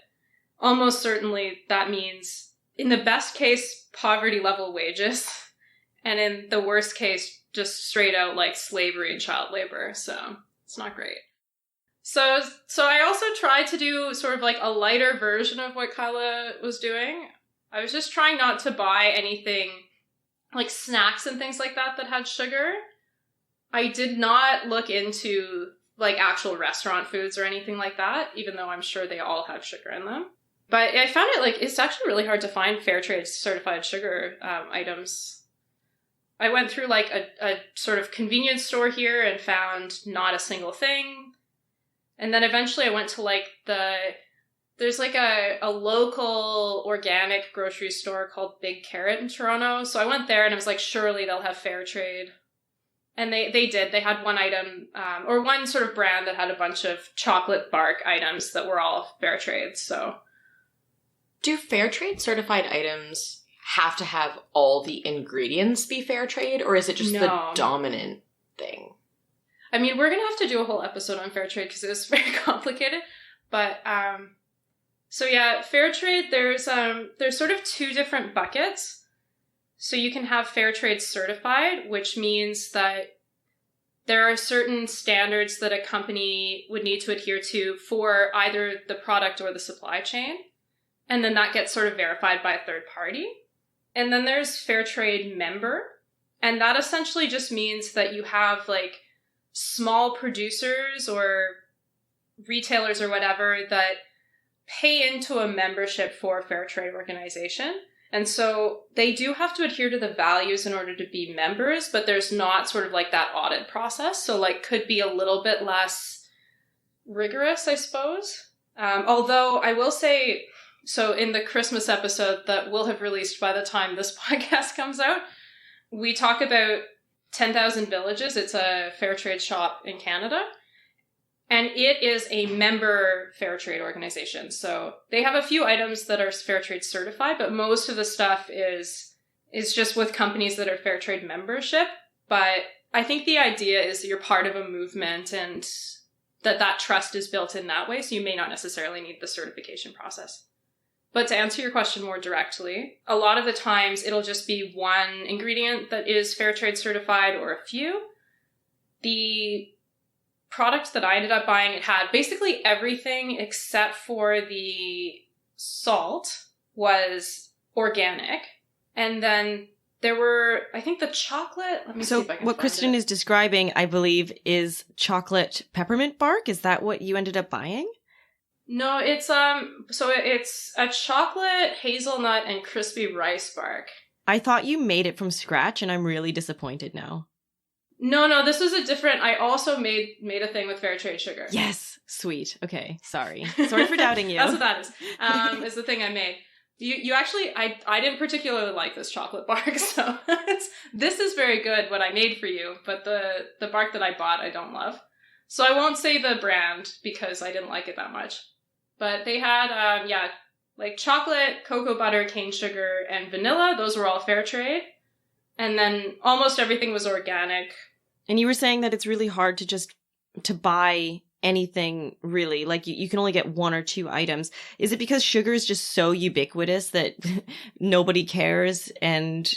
almost certainly that means, in the best case, poverty level wages, and in the worst case, just straight out like slavery and child labor. So it's not great. So I also tried to do sort of like a lighter version of what Kyla was doing. I was just trying not to buy anything like snacks and things like that had sugar. I did not look into like actual restaurant foods or anything like that, even though I'm sure they all have sugar in them. But I found it like it's actually really hard to find fair trade certified sugar items. I went through like a sort of convenience store here and found not a single thing. And then eventually I went to like there's like a local organic grocery store called Big Carrot in Toronto. So I went there and I was like, surely they'll have fair trade. And they did. They had one item, or one sort of brand that had a bunch of chocolate bark items that were all fair trade, so. Do fair trade certified items have to have all the ingredients be fair trade, or is it just the dominant thing? I mean, we're going to have to do a whole episode on fair trade because it was very complicated. But, so yeah, fair trade, there's sort of two different buckets. So you can have fair trade certified, which means that there are certain standards that a company would need to adhere to for either the product or the supply chain. And then that gets sort of verified by a third party. And then there's fair trade member. And that essentially just means that you have like small producers or retailers or whatever that pay into a membership for a fair trade organization. And so they do have to adhere to the values in order to be members, but there's not sort of like that audit process. So like could be a little bit less rigorous, I suppose. Although I will say, so in the Christmas episode that will have released by the time this podcast comes out, we talk about 10,000 Villages. It's a fair trade shop in Canada. And it is a member fair trade organization. So they have a few items that are fair trade certified, but most of the stuff is just with companies that are fair trade membership. But I think the idea is that you're part of a movement and that trust is built in that way. So you may not necessarily need the certification process. But to answer your question more directly, a lot of the times it'll just be one ingredient that is fair trade certified or a few. The product that I ended up buying, it had basically everything except for the salt was organic. And then there were, I think the chocolate, let me see if I can what find Kristen it. is describing, I believe, is chocolate peppermint bark. Is that what you ended up buying? No, it's it's a chocolate, hazelnut, and crispy rice bark. I thought you made it from scratch, and I'm really disappointed now. No, this was a different, I also made a thing with fair trade sugar. Yes, sweet. Okay, sorry for doubting you. That's what that is the thing I made. You actually, I didn't particularly like this chocolate bark, so this is very good, what I made for you, but the bark that I bought, I don't love. So I won't say the brand, because I didn't like it that much. But they had, like chocolate, cocoa butter, cane sugar, and vanilla. Those were all fair trade. And then almost everything was organic. And you were saying that it's really hard to buy anything really. Like you can only get 1 or 2 items. Is it because sugar is just so ubiquitous that nobody cares and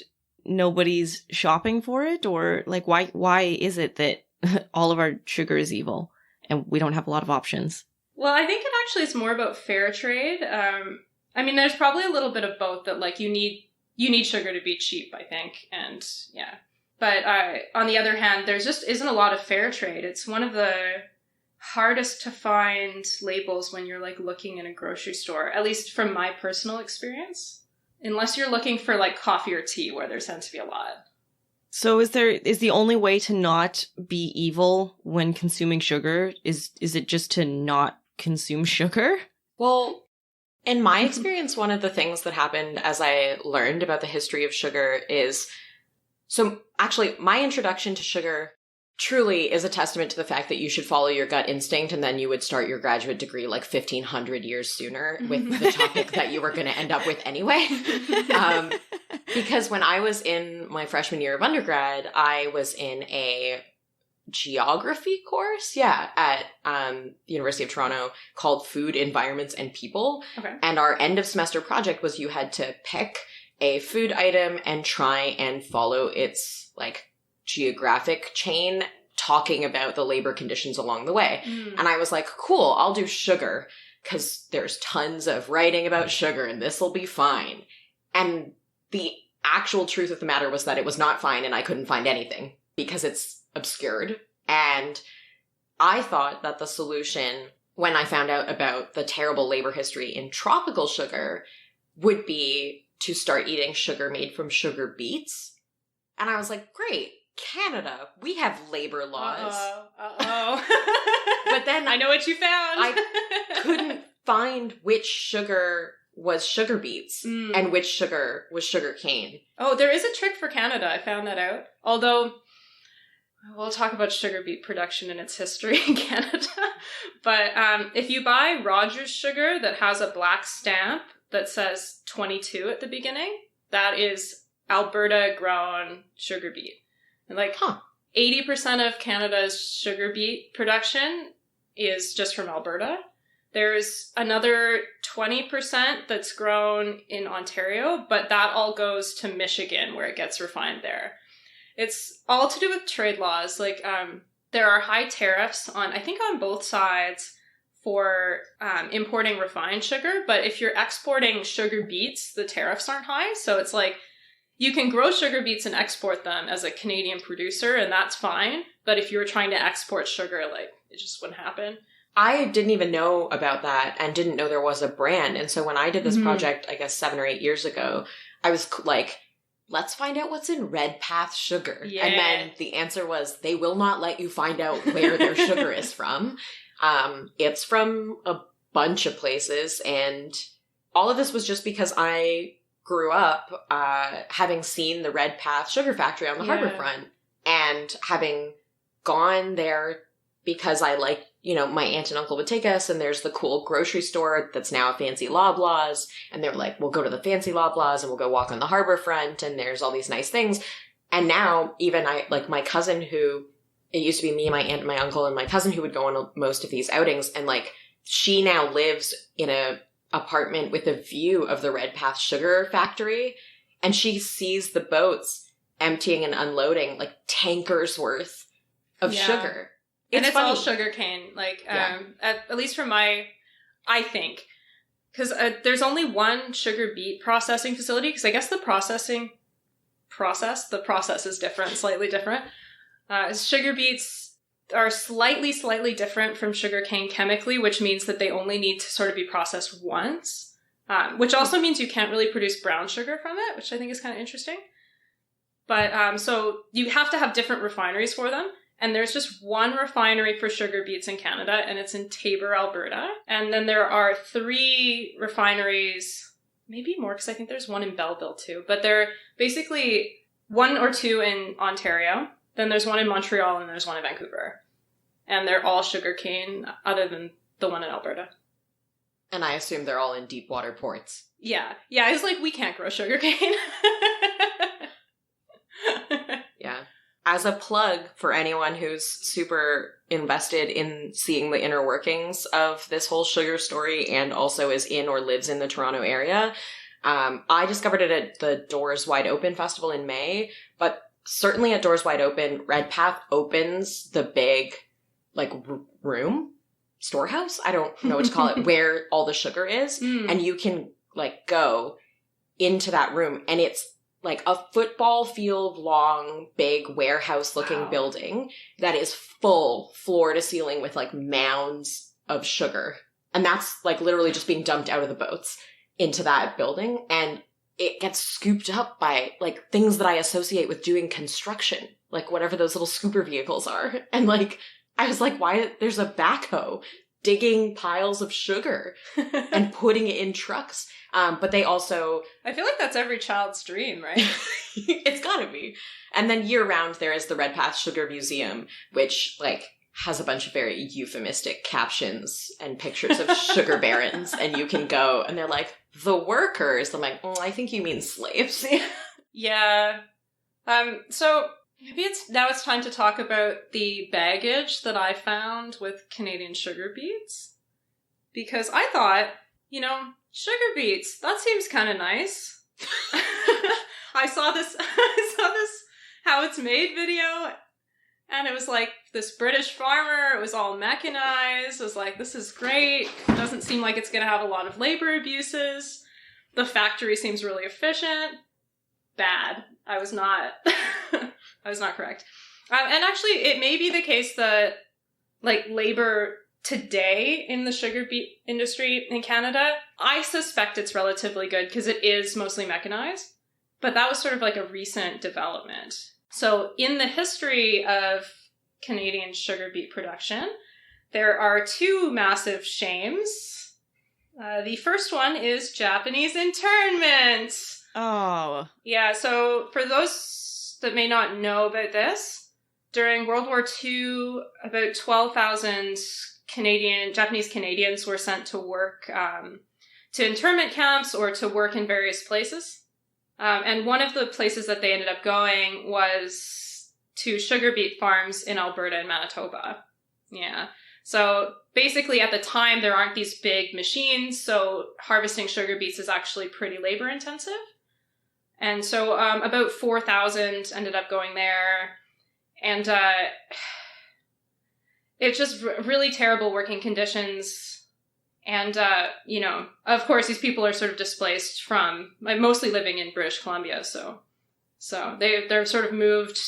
nobody's shopping for it? Or like why is it that all of our sugar is evil and we don't have a lot of options? Well, I think it actually is more about fair trade. I mean, there's probably a little bit of both, that like you need sugar to be cheap, I think. And yeah. But on the other hand, there's just isn't a lot of fair trade. It's one of the hardest to find labels when you're like looking in a grocery store, at least from my personal experience, unless you're looking for like coffee or tea, where there tends to be a lot. So is the only way to not be evil when consuming sugar is it just to not consume sugar? Well, in my experience, one of the things that happened as I learned about the history of sugar is, so actually my introduction to sugar truly is a testament to the fact that you should follow your gut instinct, and then you would start your graduate degree like 1,500 years sooner with the topic that you were going to end up with anyway. Because when I was in my freshman year of undergrad, I was in a geography course, at the University of Toronto called Food, Environments, and People. Okay. And our end of semester project was you had to pick a food item and try and follow its like geographic chain, talking about the labor conditions along the way. And I was like, cool, I'll do sugar because there's tons of writing about sugar and this will be fine. And the actual truth of the matter was that it was not fine, and I couldn't find anything because it's obscured. And I thought that the solution, when I found out about the terrible labor history in tropical sugar, would be to start eating sugar made from sugar beets. And I was like, great, Canada, we have labor laws. But then I know what you found. I couldn't find which sugar was sugar beets and which sugar was sugar cane. Oh, there is a trick for Canada. I found that out. Although, we'll talk about sugar beet production and its history in Canada. But if you buy Rogers sugar that has a black stamp that says 22 at the beginning, that is Alberta grown sugar beet. And like 80% of Canada's sugar beet production is just from Alberta. There's another 20% that's grown in Ontario, but that all goes to Michigan where it gets refined there. It's all to do with trade laws. Like, there are high tariffs on both sides for importing refined sugar, but if you're exporting sugar beets, the tariffs aren't high. So it's like, you can grow sugar beets and export them as a Canadian producer, and that's fine. But if you were trying to export sugar, like, it just wouldn't happen. I didn't even know about that and didn't know there was a brand. And so when I did this project, I guess 7 or 8 years ago, I was like, let's find out what's in Red Path sugar. Yeah. And then the answer was, they will not let you find out where their sugar is from. It's from a bunch of places. And all of this was just because I grew up having seen the Red Path sugar factory on the harbor front, and having gone there because I like, my aunt and uncle would take us, and there's the cool grocery store that's now a fancy Loblaws, and they're like, we'll go to the fancy Loblaws and we'll go walk on the harbor front, and there's all these nice things. And now even my cousin, who, it used to be me, my aunt, and my uncle, and my cousin who would go on most of these outings, and like, she now lives in a apartment with a view of the Red Path sugar factory, and she sees the boats emptying and unloading like tankers worth of sugar. It's all sugarcane, like, at least from I think, because there's only one sugar beet processing facility, because I guess the process is different, slightly different. Sugar beets are slightly different from sugarcane chemically, which means that they only need to sort of be processed once, which also means you can't really produce brown sugar from it, which I think is kind of interesting. But so you have to have different refineries for them. And there's just one refinery for sugar beets in Canada, and it's in Taber, Alberta. And then there are 3 refineries, maybe more, because I think there's one in Belleville too. But they're basically 1 or 2 in Ontario. Then there's one in Montreal, and there's one in Vancouver. And they're all sugarcane, other than the one in Alberta. And I assume they're all in deep water ports. Yeah. Yeah, it's like, we can't grow sugarcane. Yeah. as a plug for anyone who's super invested in seeing the inner workings of this whole sugar story and also is in or lives in the Toronto area, I discovered it at the Doors Wide Open Festival in May, but certainly at Doors Wide Open, Redpath opens the big, like, room, storehouse? I don't know what to call it, where all the sugar is. And you can, like, go into that room, and it's like a football field long, big warehouse looking building that is full floor to ceiling with, like, mounds of sugar. And that's, like, literally just being dumped out of the boats into that building. And it gets scooped up by, like, things that I associate with doing construction, like whatever those little scooper vehicles are. And, like, I was like, why? There's a backhoe digging piles of sugar and putting it in trucks. But they also... I feel like that's every child's dream, right? It's gotta be. And then year-round, there is the Redpath Sugar Museum, which, like, has a bunch of very euphemistic captions and pictures of sugar barons. And you can go, and they're like, the workers. I'm like, I think you mean slaves. Yeah. So maybe it's time to talk about the baggage that I found with Canadian sugar beets. Because I thought, sugar beets, that seems kind of nice. I saw this how it's made video, and it was like this British farmer, it was all mechanized. I was like, this is great. It doesn't seem like it's going to have a lot of labor abuses. The factory seems really efficient. Bad. I was not correct. And actually, it may be the case that, like, labor today in the sugar beet industry in Canada, I suspect it's relatively good because it is mostly mechanized. But that was sort of like a recent development. So in the history of Canadian sugar beet production, there are two massive shames. The first one is Japanese internments. Oh. Yeah, so for those that may not know about this, during World War II, about 12,000 Japanese Canadians were sent to work to internment camps or to work in various places. And one of the places that they ended up going was to sugar beet farms in Alberta and Manitoba. Yeah. So basically at the time, there aren't these big machines, so harvesting sugar beets is actually pretty labor intensive. And so about 4,000 ended up going there. And it's just really terrible working conditions. And, of course, these people are sort of displaced from, mostly living in British Columbia. So they're sort of moved,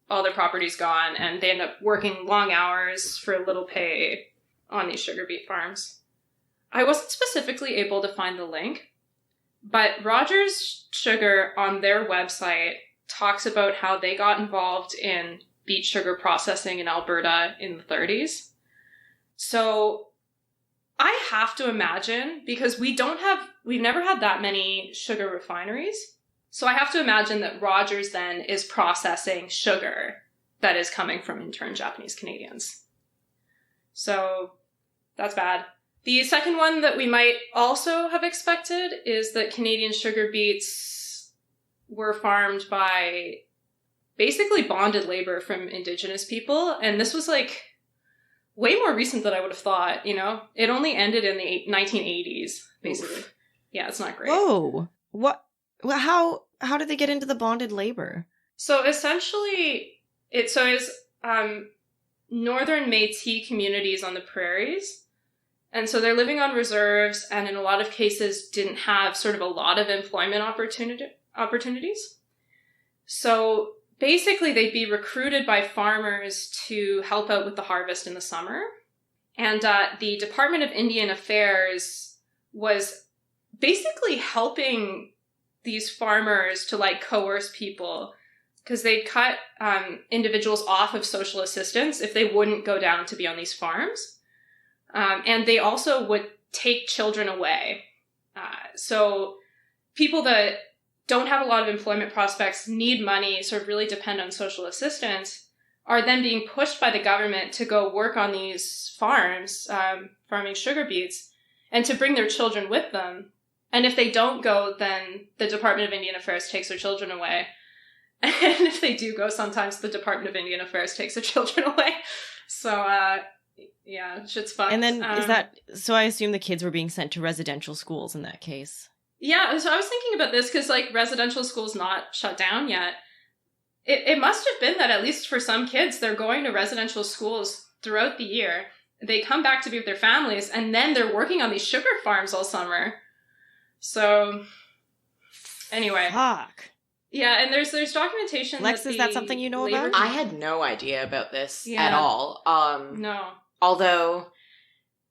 all their property's gone, and they end up working long hours for little pay on these sugar beet farms. I wasn't specifically able to find the link, but Rogers Sugar on their website talks about how they got involved in beet sugar processing in Alberta in the 30s. So I have to imagine, because we've never had that many sugar refineries. So I have to imagine that Rogers then is processing sugar that is coming from interned Japanese Canadians. So that's bad. The second one that we might also have expected is that Canadian sugar beets were farmed by basically bonded labor from Indigenous people. And this was like way more recent than I would have thought, It only ended in the 1980s, basically. Oof. Yeah, it's not great. Whoa. What? Well, how did they get into the bonded labor? So essentially, it's northern Métis communities on the prairies. And so they're living on reserves and in a lot of cases didn't have sort of a lot of employment opportunities. So basically they'd be recruited by farmers to help out with the harvest in the summer. And the Department of Indian Affairs was basically helping these farmers to coerce people because they'd cut individuals off of social assistance if they wouldn't go down to be on these farms. And they also would take children away. So people that don't have a lot of employment prospects, need money, sort of really depend on social assistance, are then being pushed by the government to go work on these farms, farming sugar beets, and to bring their children with them. And if they don't go, then the Department of Indian Affairs takes their children away. And if they do go, sometimes the Department of Indian Affairs takes the children away. So, yeah, shit's fucked. And then is that, so I assume the kids were being sent to residential schools in that case. Yeah, so I was thinking about this because, like, residential school's not shut down yet. It must have been that at least for some kids, they're going to residential schools throughout the year. They come back to be with their families, and then they're working on these sugar farms all summer. So, anyway. Fuck. Yeah, and there's documentation Lex, is that something you know about? I had no idea about this at all. No. Although,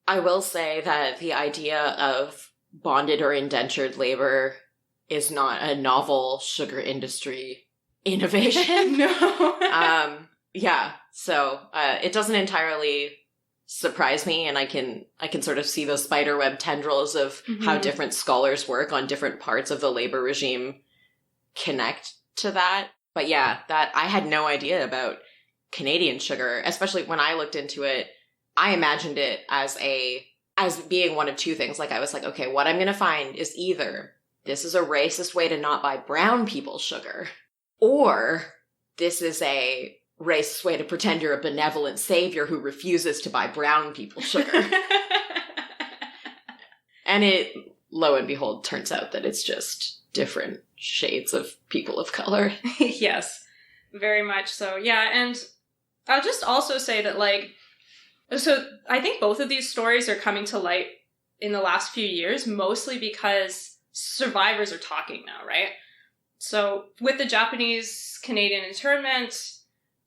I will say that the idea of bonded or indentured labor is not a novel sugar industry innovation. No. Yeah, so it doesn't entirely surprise me, and I can sort of see those spiderweb tendrils of how different scholars work on different parts of the labor regime connect to that. But yeah, that I had no idea about Canadian sugar, especially when I looked into it. I imagined it as being one of two things. Like, I was like, okay, what I'm going to find is either this is a racist way to not buy brown people's sugar, or this is a racist way to pretend you're a benevolent savior who refuses to buy brown people's sugar. And it, lo and behold, turns out that it's just different shades of people of color. Yes, very much so. Yeah, and I'll just also say that, like, so I think both of these stories are coming to light in the last few years, mostly because survivors are talking now, right? So with the Japanese-Canadian internment,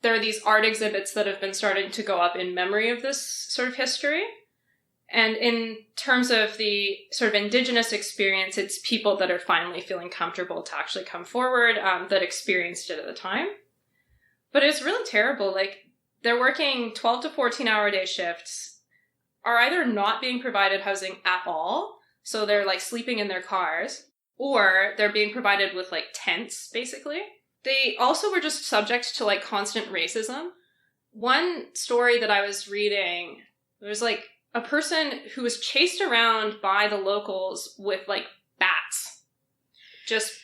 there are these art exhibits that have been starting to go up in memory of this sort of history. And in terms of the sort of Indigenous experience, it's people that are finally feeling comfortable to actually come forward that experienced it at the time. But it's really terrible. Like, they're working 12 to 14-hour day shifts, are either not being provided housing at all, so they're, like, sleeping in their cars, or they're being provided with, like, tents, basically. They also were just subject to, like, constant racism. One story that I was reading, there was, like, a person who was chased around by the locals with, like, bats. Just,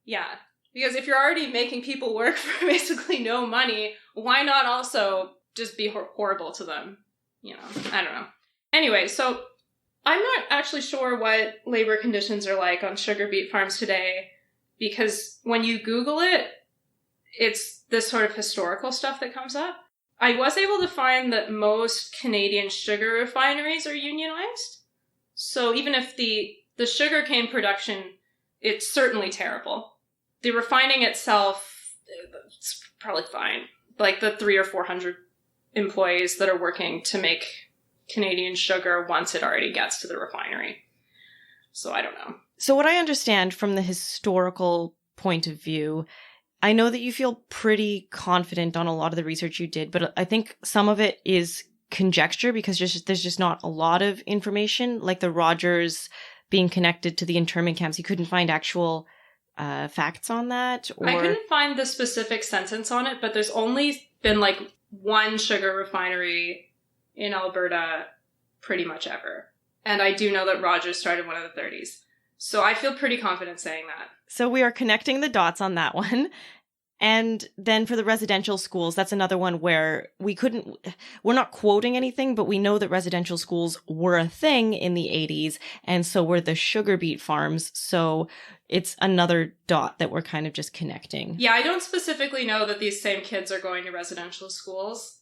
yeah. Because if you're already making people work for basically no money, why not also just be horrible to them? You know, I don't know. Anyway, so I'm not actually sure what labor conditions are like on sugar beet farms today, because when you Google it, it's this sort of historical stuff that comes up. I was able to find that most Canadian sugar refineries are unionized. So even if the sugarcane production, it's certainly terrible. The refining itself, it's probably fine. Like the 300 or 400 employees that are working to make Canadian sugar once it already gets to the refinery. So I don't know. So what I understand from the historical point of view, I know that you feel pretty confident on a lot of the research you did, but I think some of it is conjecture because there's just not a lot of information. Like the Rogers being connected to the internment camps, you couldn't find actual facts on that? Or... I couldn't find the specific sentence on it, but there's only been like one sugar refinery in Alberta pretty much ever. And I do know that Rogers started one of the 30s. So I feel pretty confident saying that. So we are connecting the dots on that one. And then for the residential schools, that's another one where we're not quoting anything, but we know that residential schools were a thing in the 80s. And so were the sugar beet farms. So it's another dot that we're kind of just connecting. Yeah, I don't specifically know that these same kids are going to residential schools.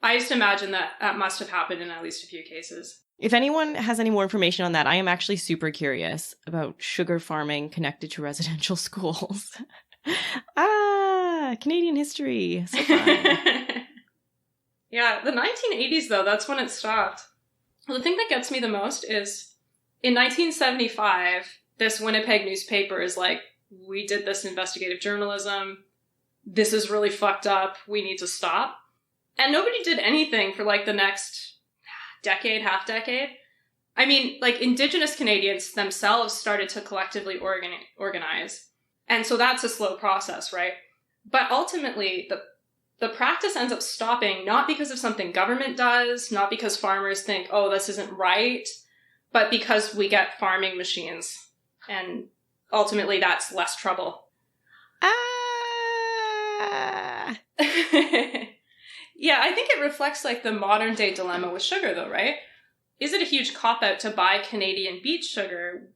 I just imagine that must have happened in at least a few cases. If anyone has any more information on that, I am actually super curious about sugar farming connected to residential schools. Canadian history. So fun. Yeah, the 1980s, though, that's when it stopped. Well, the thing that gets me the most is, in 1975, this Winnipeg newspaper is like, we did this investigative journalism. This is really fucked up. We need to stop. And nobody did anything for, like, the next decade, half decade. I mean, like, Indigenous Canadians themselves started to collectively organize. And so that's a slow process, right? But ultimately, the practice ends up stopping, not because of something government does, not because farmers think, oh, this isn't right, but because we get farming machines. And ultimately, that's less trouble. Yeah, I think it reflects like the modern day dilemma with sugar though, right? Is it a huge cop-out to buy Canadian beet sugar,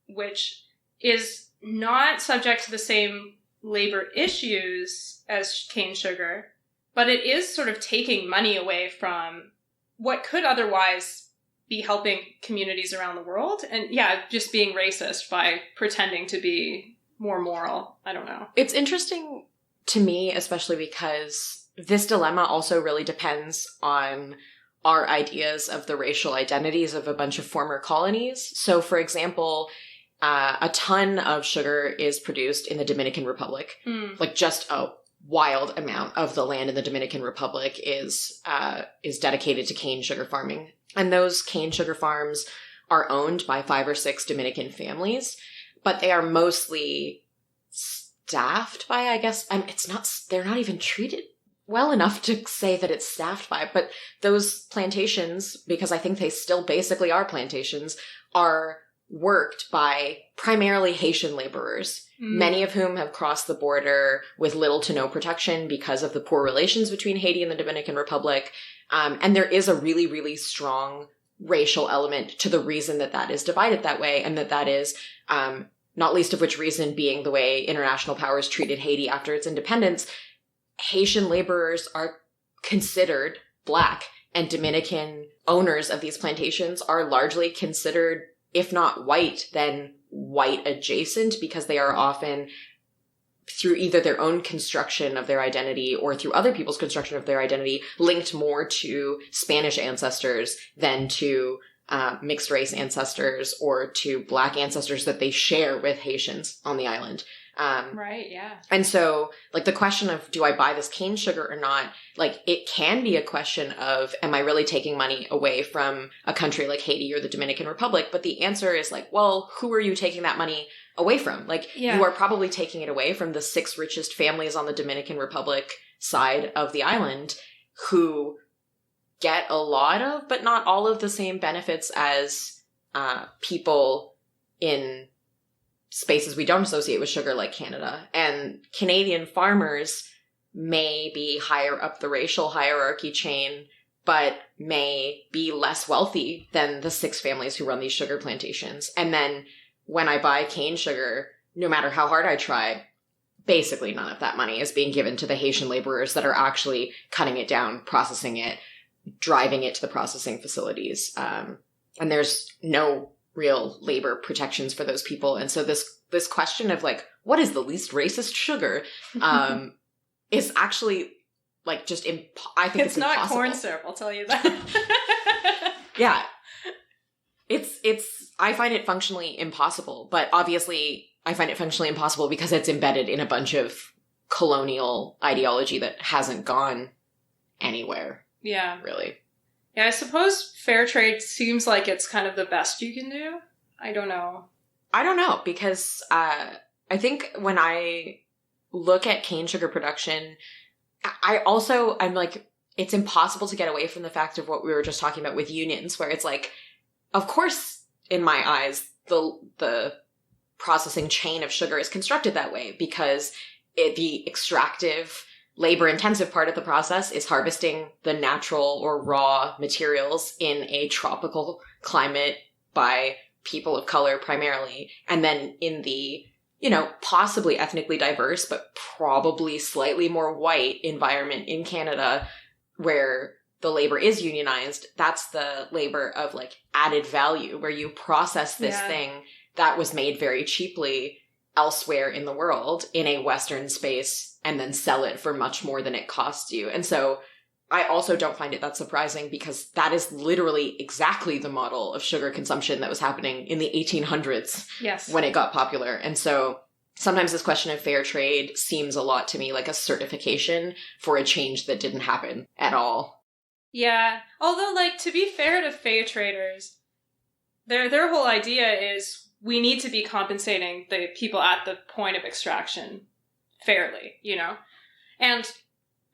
which is not subject to the same labor issues as cane sugar, but it is sort of taking money away from what could otherwise be helping communities around the world? And yeah, just being racist by pretending to be more moral. I don't know. It's interesting to me, especially because this dilemma also really depends on our ideas of the racial identities of a bunch of former colonies. So, for example, a ton of sugar is produced in the Dominican Republic. Like just a wild amount of the land in the Dominican Republic is dedicated to cane sugar farming. And those cane sugar farms are owned by 5 or 6 Dominican families, but they are mostly staffed by, I guess, they're not even treated well enough to say that it's staffed by, but those plantations, because I think they still basically are plantations, are worked by primarily Haitian laborers, many of whom have crossed the border with little to no protection because of the poor relations between Haiti and the Dominican Republic. And there is a really, really strong racial element to the reason that that is divided that way, and that is, not least of which reason being the way international powers treated Haiti after its independence. Haitian laborers are considered Black, and Dominican owners of these plantations are largely considered, if not white, then white adjacent, because they are often, through either their own construction of their identity or through other people's construction of their identity, linked more to Spanish ancestors than to mixed race ancestors or to Black ancestors that they share with Haitians on the island. Right, yeah. And so, like, the question of, do I buy this cane sugar or not? Like, it can be a question of, am I really taking money away from a country like Haiti or the Dominican Republic? But the answer is like, well, who are you taking that money away from? Like, you are probably taking it away from the 6 richest families on the Dominican Republic side of the island who get a lot of, but not all of the same benefits as people in spaces we don't associate with sugar, like Canada. And Canadian farmers may be higher up the racial hierarchy chain, but may be less wealthy than the 6 families who run these sugar plantations. And then when I buy cane sugar, no matter how hard I try, basically none of that money is being given to the Haitian laborers that are actually cutting it down, processing it, driving it to the processing facilities. And there's no real labor protections for those people. And so this question of like, what is the least racist sugar, is actually like just, I think it's not impossible. Corn syrup, I'll tell you that. Yeah. I find it functionally impossible, but obviously I find it functionally impossible because it's embedded in a bunch of colonial ideology that hasn't gone anywhere. Yeah. Really. Yeah, I suppose fair trade seems like it's kind of the best you can do. I don't know. Because I think when I look at cane sugar production, I'm like, it's impossible to get away from the fact of what we were just talking about with unions, where it's like, of course, in my eyes, the processing chain of sugar is constructed that way because the extractive, labor-intensive part of the process is harvesting the natural or raw materials in a tropical climate by people of color primarily. And then in the, possibly ethnically diverse, but probably slightly more white environment in Canada where the labor is unionized, that's the labor of like added value, where you process this thing that was made very cheaply elsewhere in the world in a Western space and then sell it for much more than it costs you. And so I also don't find it that surprising because that is literally exactly the model of sugar consumption that was happening in the 1800s when it got popular. And so sometimes this question of fair trade seems a lot to me like a certification for a change that didn't happen at all. Yeah. Although, like, to be fair to fair traders, their whole idea is we need to be compensating the people at the point of extraction fairly, And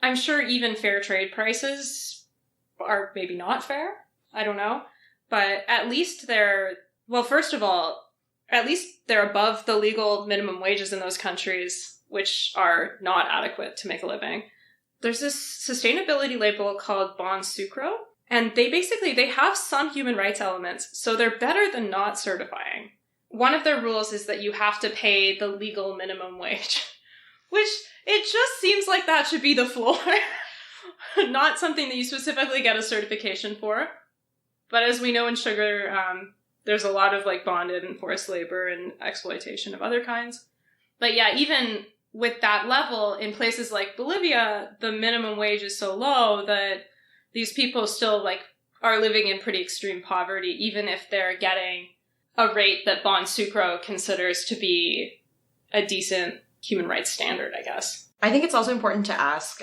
I'm sure even fair trade prices are maybe not fair. I don't know. But at least first of all, at least they're above the legal minimum wages in those countries. which are not adequate to make a living. There's this sustainability label called Bon Sucro, and they have some human rights elements, so they're better than not certifying. One of their rules is that you have to pay the legal minimum wage, which it just seems like that should be the floor. Not something that you specifically get a certification for. But as we know in sugar, there's a lot of like bonded and forced labor and exploitation of other kinds. But yeah, even with that level, in places like Bolivia, the minimum wage is so low that these people still like are living in pretty extreme poverty, even if they're getting a rate that Bon Sucro considers to be a decent human rights standard, I guess. I think it's also important to ask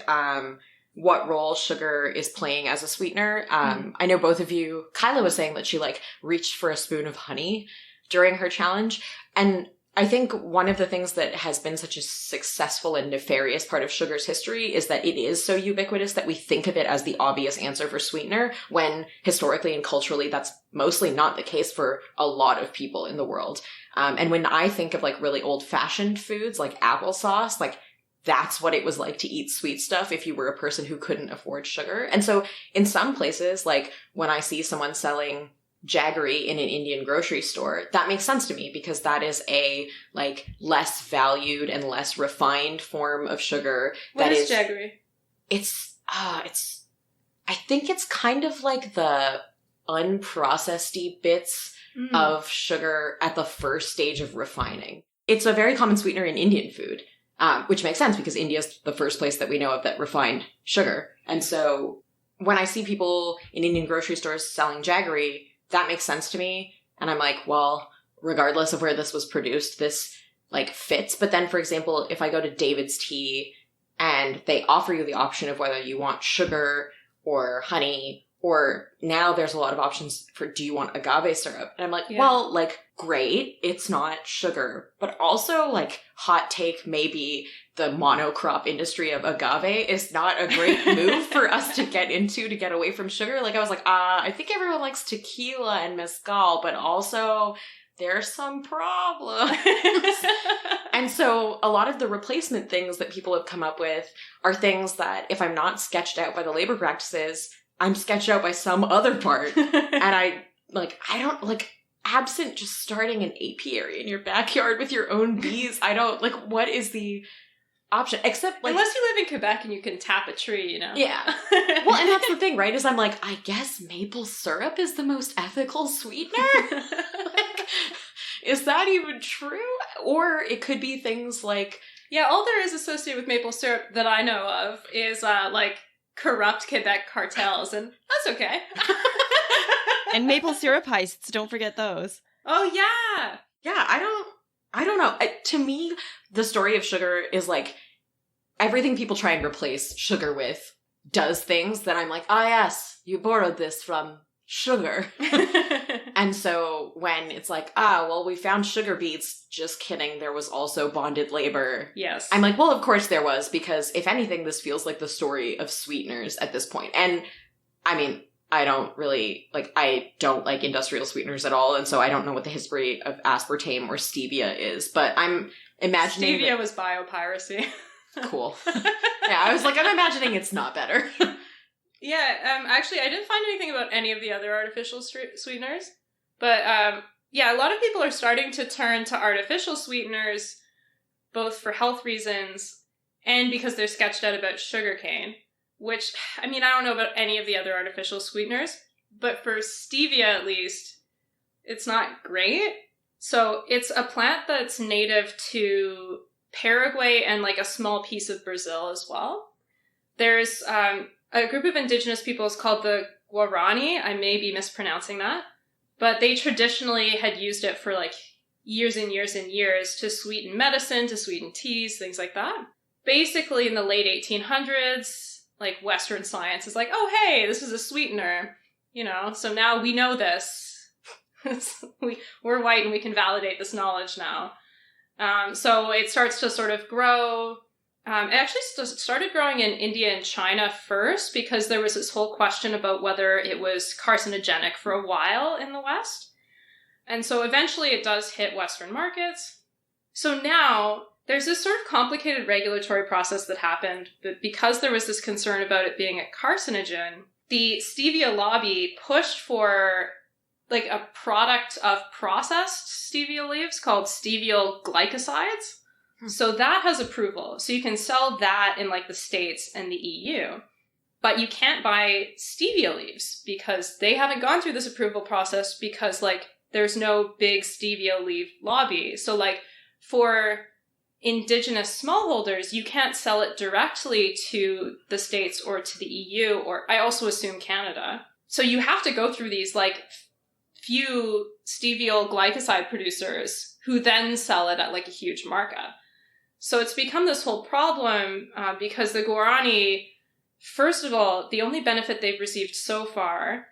what role sugar is playing as a sweetener. I know both of you, Kyla was saying that she like reached for a spoon of honey during her challenge. And I think one of the things that has been such a successful and nefarious part of sugar's history is that it is so ubiquitous that we think of it as the obvious answer for sweetener, when historically and culturally that's mostly not the case for a lot of people in the world. And when I think of like really old-fashioned foods like applesauce, like that's what it was like to eat sweet stuff if you were a person who couldn't afford sugar. And so in some places, like when I see someone selling jaggery in an Indian grocery store, that makes sense to me because that is a like less valued and less refined form of sugar. What is jaggery? I think it's kind of like the unprocessed bits of sugar at the first stage of refining. It's a very common sweetener in Indian food, which makes sense because India is the first place that we know of that refined sugar. And so when I see people in Indian grocery stores selling jaggery, that makes sense to me. And I'm like, well, regardless of where this was produced, this like fits. But then, for example, if I go to David's Tea and they offer you the option of whether you want sugar or honey, or now there's a lot of options for, do you want agave syrup? And I'm like, well, like, great, it's not sugar. But also, like, hot take, maybe the monocrop industry of agave is not a great move for us to get into to get away from sugar. Like, I was like, I think everyone likes tequila and mezcal, but also there's some problems. And so a lot of the replacement things that people have come up with are things that if I'm not sketched out by the labor practices, I'm sketched out by some other part. And absent just starting an apiary in your backyard with your own bees, what is the option? Except, like, unless you live in Quebec and you can tap a tree, you know? Yeah. Well, and that's the thing, right? Is I'm like, I guess maple syrup is the most ethical sweetener? Like, is that even true? Or it could be things like... Yeah, all there is associated with maple syrup that I know of is, corrupt Quebec cartels, and that's okay. And maple syrup heists, don't forget those. Oh, yeah! Yeah, I don't know. To me, the story of sugar is like, everything people try and replace sugar with does things that I'm like, yes, you borrowed this from sugar. And so when it's like, we found sugar beets, just kidding, there was also bonded labor. Yes. I'm like, well, of course there was, because if anything, this feels like the story of sweeteners at this point. And I mean, I don't like industrial sweeteners at all, and so I don't know what the history of aspartame or stevia is, but I'm imagining... Stevia was biopiracy. Cool. Yeah, I was like, I'm imagining it's not better. Yeah, actually, I didn't find anything about any of the other artificial sweeteners. But, a lot of people are starting to turn to artificial sweeteners, both for health reasons and because they're sketched out about sugarcane, which, I mean, I don't know about any of the other artificial sweeteners, but for stevia, at least, it's not great. So it's a plant that's native to Paraguay and, like, a small piece of Brazil as well. There's a group of indigenous peoples called the Guarani. I may be mispronouncing that. But they traditionally had used it for, like, years and years and years to sweeten medicine, to sweeten teas, things like that. Basically, in the late 1800s, like, Western science is like, oh, hey, this is a sweetener, you know, so now we know this. We're white and we can validate this knowledge now. So it starts to sort of grow. It actually started growing in India and China first because there was this whole question about whether it was carcinogenic for a while in the West. And so eventually it does hit Western markets. So now There's this sort of complicated regulatory process that happened, but because there was this concern about it being a carcinogen, the stevia lobby pushed for like a product of processed stevia leaves called Stevial Glycosides. So that has approval. So you can sell that in like the States and the EU. But you can't buy stevia leaves because they haven't gone through this approval process because like there's no big stevia leaf lobby. So like for indigenous smallholders, you can't sell it directly to the States or to the EU, or I also assume Canada. So you have to go through these like few stevial glycoside producers who then sell it at like a huge markup. So it's become this whole problem because the Guarani, first of all, the only benefit they've received so far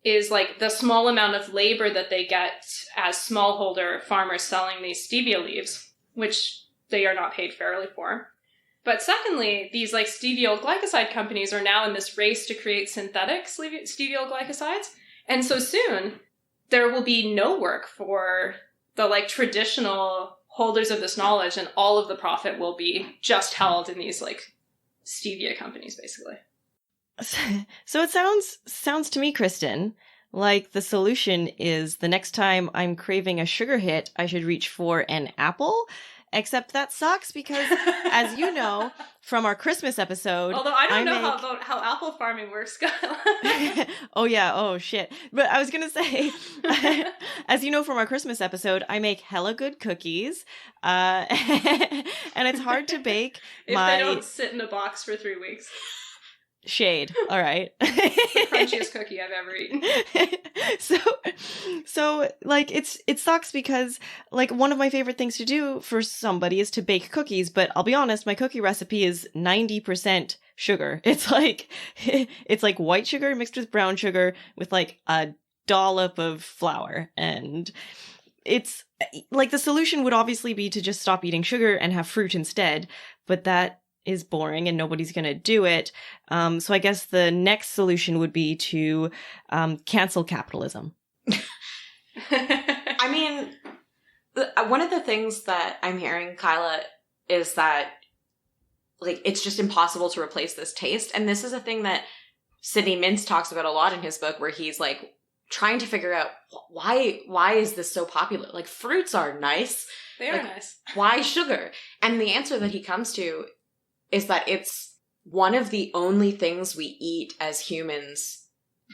is like the small amount of labor that they get as smallholder farmers selling these stevia leaves, which they are not paid fairly for. But secondly, these like stevial glycoside companies are now in this race to create synthetic stevial glycosides. And so soon there will be no work for the like traditional holders of this knowledge, and all of the profit will be just held in these like stevia companies, basically. So it sounds to me, Kristen, like the solution is the next time I'm craving a sugar hit, I should reach for an apple. Except that sucks because, as you know, from our Christmas episode... Although I don't know about how apple farming works, Kyla. Oh, yeah. Oh, shit. But I was going to say, as you know from our Christmas episode, I make hella good cookies. And it's hard to bake if they don't sit in a box for 3 weeks. Shade. All right. The crunchiest cookie I've ever eaten. So like it sucks because like one of my favorite things to do for somebody is to bake cookies, but I'll be honest, my cookie recipe is 90% sugar. It's like white sugar mixed with brown sugar with like a dollop of flour, and it's like the solution would obviously be to just stop eating sugar and have fruit instead, but that is boring and nobody's going to do it. So I guess the next solution would be to cancel capitalism. I mean, one of the things that I'm hearing, Kyla, is that like it's just impossible to replace this taste. And this is a thing that Sidney Mintz talks about a lot in his book, where he's like trying to figure out why is this so popular? Like fruits are nice. They are nice. Why sugar? And the answer that he comes to is that it's one of the only things we eat as humans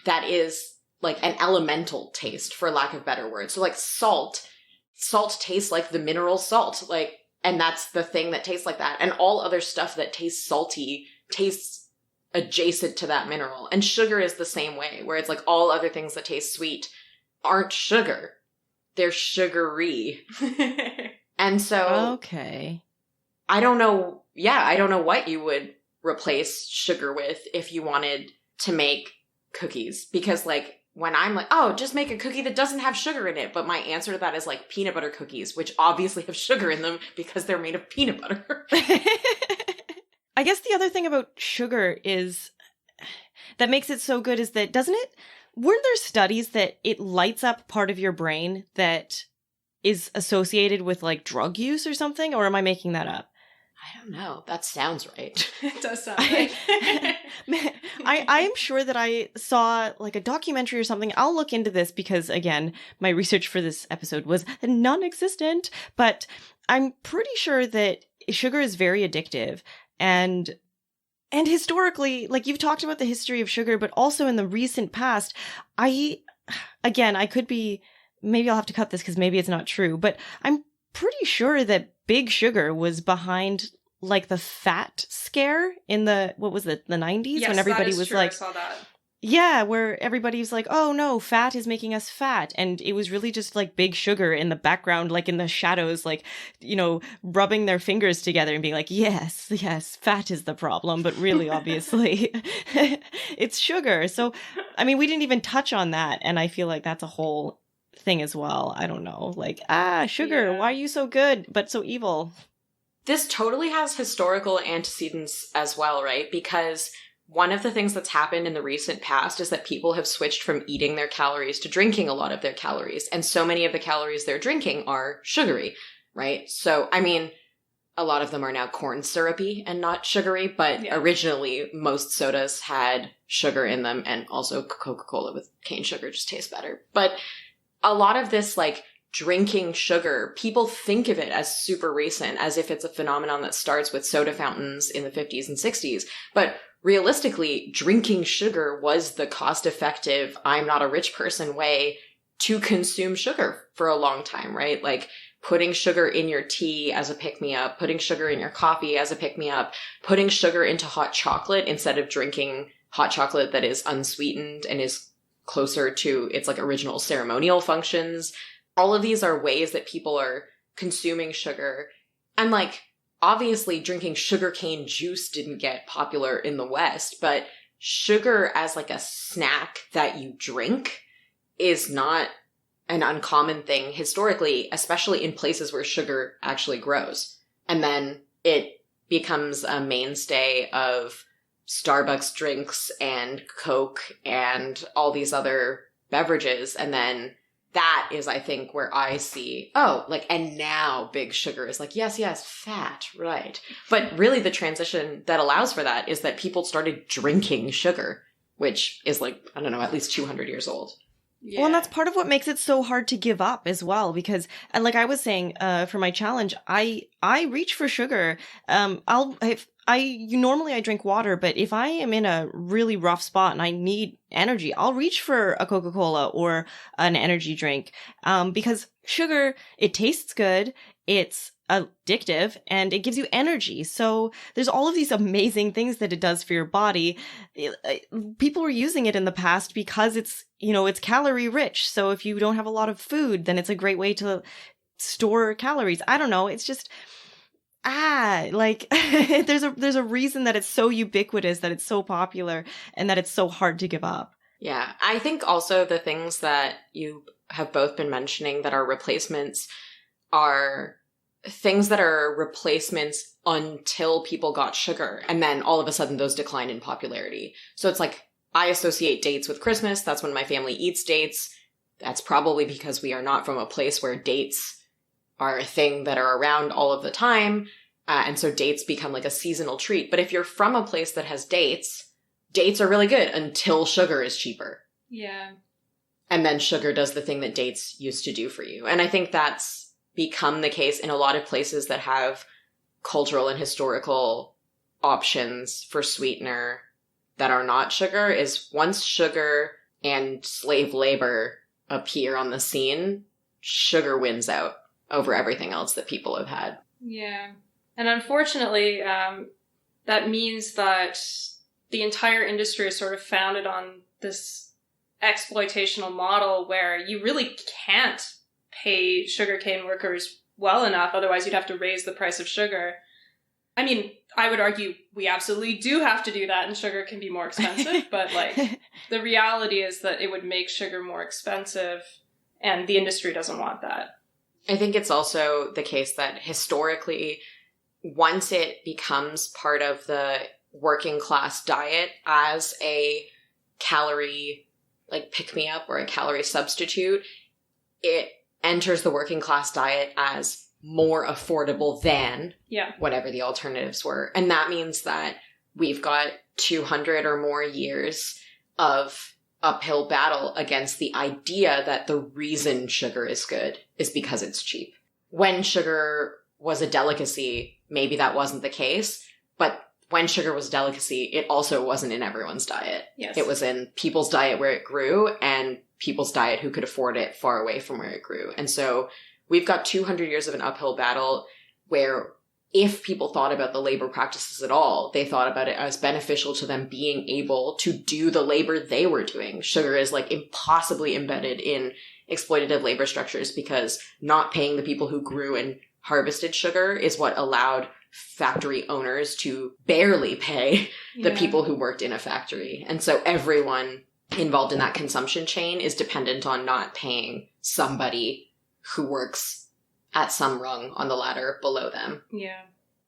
that is like an elemental taste, for lack of better words. So like salt tastes like the mineral salt, like, and that's the thing that tastes like that. And all other stuff that tastes salty tastes adjacent to that mineral. And sugar is the same way, where it's like all other things that taste sweet aren't sugar. They're sugary. And so... Okay. I don't know what you would replace sugar with if you wanted to make cookies. Because, like, when I'm like, oh, just make a cookie that doesn't have sugar in it. But my answer to that is, like, peanut butter cookies, which obviously have sugar in them because they're made of peanut butter. I guess the other thing about sugar is that makes it so good is that, weren't there studies that it lights up part of your brain that is associated with, like, drug use or something? Or am I making that up? I don't know. That sounds right. It does sound right. I'm sure that I saw like a documentary or something. I'll look into this because, again, my research for this episode was non-existent. But I'm pretty sure that sugar is very addictive. And historically, like you've talked about the history of sugar, but also in the recent past, I could be, maybe I'll have to cut this because maybe it's not true, but I'm pretty sure that Big Sugar was behind like the fat scare in the 90s, yes, when everybody was true. like, I saw that. Yeah, where everybody was like, oh no, fat is making us fat. And it was really just like Big Sugar in the background, like in the shadows, like, you know, rubbing their fingers together and being like, yes, fat is the problem. But really, obviously, it's sugar. So, I mean, we didn't even touch on that. And I feel like that's a whole thing as well. I don't know, like, sugar, yeah. Why are you so good but so evil? This totally has historical antecedents as well, right? Because one of the things that's happened in the recent past is that people have switched from eating their calories to drinking a lot of their calories. And so many of the calories they're drinking are sugary, right? So, I mean, a lot of them are now corn syrupy and not sugary, but originally most sodas had sugar in them, and also Coca-Cola with cane sugar just tastes better. But a lot of this, like, drinking sugar, people think of it as super recent, as if it's a phenomenon that starts with soda fountains in the 50s and 60s. But realistically, drinking sugar was the cost-effective, I'm not a rich person way to consume sugar for a long time, right? Like, putting sugar in your tea as a pick-me-up, putting sugar in your coffee as a pick-me-up, putting sugar into hot chocolate instead of drinking hot chocolate that is unsweetened and is closer to its, like, original ceremonial functions. All of these are ways that people are consuming sugar. And, like, obviously drinking sugarcane juice didn't get popular in the West, but sugar as, like, a snack that you drink is not an uncommon thing historically, especially in places where sugar actually grows. And then it becomes a mainstay of Starbucks drinks and Coke and all these other beverages. And then that is, I think, where I see, oh, like, and now big sugar is like, yes, fat, right. But really the transition that allows for that is that people started drinking sugar, which is, like, I don't know, at least 200 years old. Yeah. Well, and that's part of what makes it so hard to give up as well, because, and like I was saying, for my challenge, I reach for sugar. Normally I drink water, but if I am in a really rough spot and I need energy, I'll reach for a Coca-Cola or an energy drink, because sugar, it tastes good, it's addictive, and it gives you energy. So there's all of these amazing things that it does for your body. People were using it in the past because it's, you know, it's calorie rich. So if you don't have a lot of food, then it's a great way to store calories. I don't know. It's just, like there's a reason that it's so ubiquitous, that it's so popular, and that it's so hard to give up. Yeah. I think also the things that you have both been mentioning that are replacements are things that are replacements until people got sugar. And then all of a sudden those decline in popularity. So it's like, I associate dates with Christmas. That's when my family eats dates. That's probably because we are not from a place where dates are a thing that are around all of the time. And so dates become like a seasonal treat. But if you're from a place that has dates are really good until sugar is cheaper. Yeah. And then sugar does the thing that dates used to do for you. And I think that's become the case in a lot of places that have cultural and historical options for sweetener that are not sugar, is once sugar and slave labor appear on the scene, sugar wins out over everything else that people have had. Yeah. And unfortunately, that means that the entire industry is sort of founded on this exploitational model where you really can't pay sugarcane workers well enough, otherwise you'd have to raise the price of sugar. I mean, I would argue we absolutely do have to do that and sugar can be more expensive, but like the reality is that it would make sugar more expensive and the industry doesn't want that. I think it's also the case that historically, once it becomes part of the working class diet as a calorie, like pick-me-up or a calorie substitute, it enters the working class diet as more affordable than whatever the alternatives were. And that means that we've got 200 or more years of uphill battle against the idea that the reason sugar is good is because it's cheap. When sugar was a delicacy, maybe that wasn't the case, but when sugar was a delicacy, it also wasn't in everyone's diet. Yes. It was in people's diet where it grew and people's diet who could afford it far away from where it grew. And so we've got 200 years of an uphill battle where if people thought about the labor practices at all, they thought about it as beneficial to them being able to do the labor they were doing. Sugar is like impossibly embedded in exploitative labor structures because not paying the people who grew and harvested sugar is what allowed factory owners to barely pay the people who worked in a factory. And so everyone involved in that consumption chain is dependent on not paying somebody who works at some rung on the ladder below them. Yeah.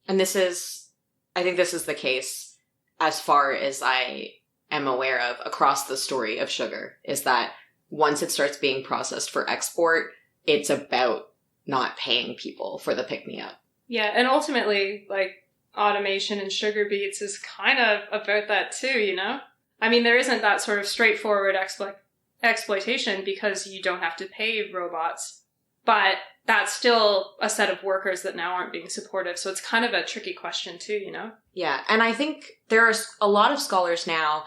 And I think this is the case as far as I am aware of across the story of sugar, is that once it starts being processed for export, it's about not paying people for the pick-me-up. Yeah, and ultimately, like, automation and sugar beets is kind of about that too, you know? I mean, there isn't that sort of straightforward exploitation because you don't have to pay robots, but that's still a set of workers that now aren't being supportive. So it's kind of a tricky question too, you know? Yeah, and I think there are a lot of scholars now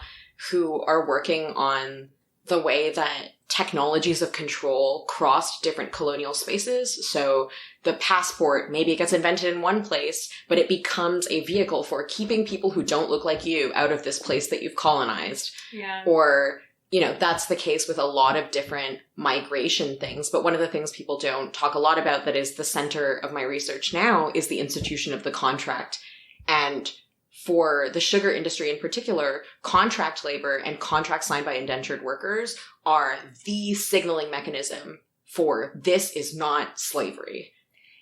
who are working on the way that technologies of control crossed different colonial spaces. So the passport, maybe it gets invented in one place, but it becomes a vehicle for keeping people who don't look like you out of this place that you've colonized. Yeah. Or, you know, that's the case with a lot of different migration things. But one of the things people don't talk a lot about that is the center of my research now is the institution of the contract. And for the sugar industry in particular, contract labor and contracts signed by indentured workers are the signaling mechanism for this is not slavery.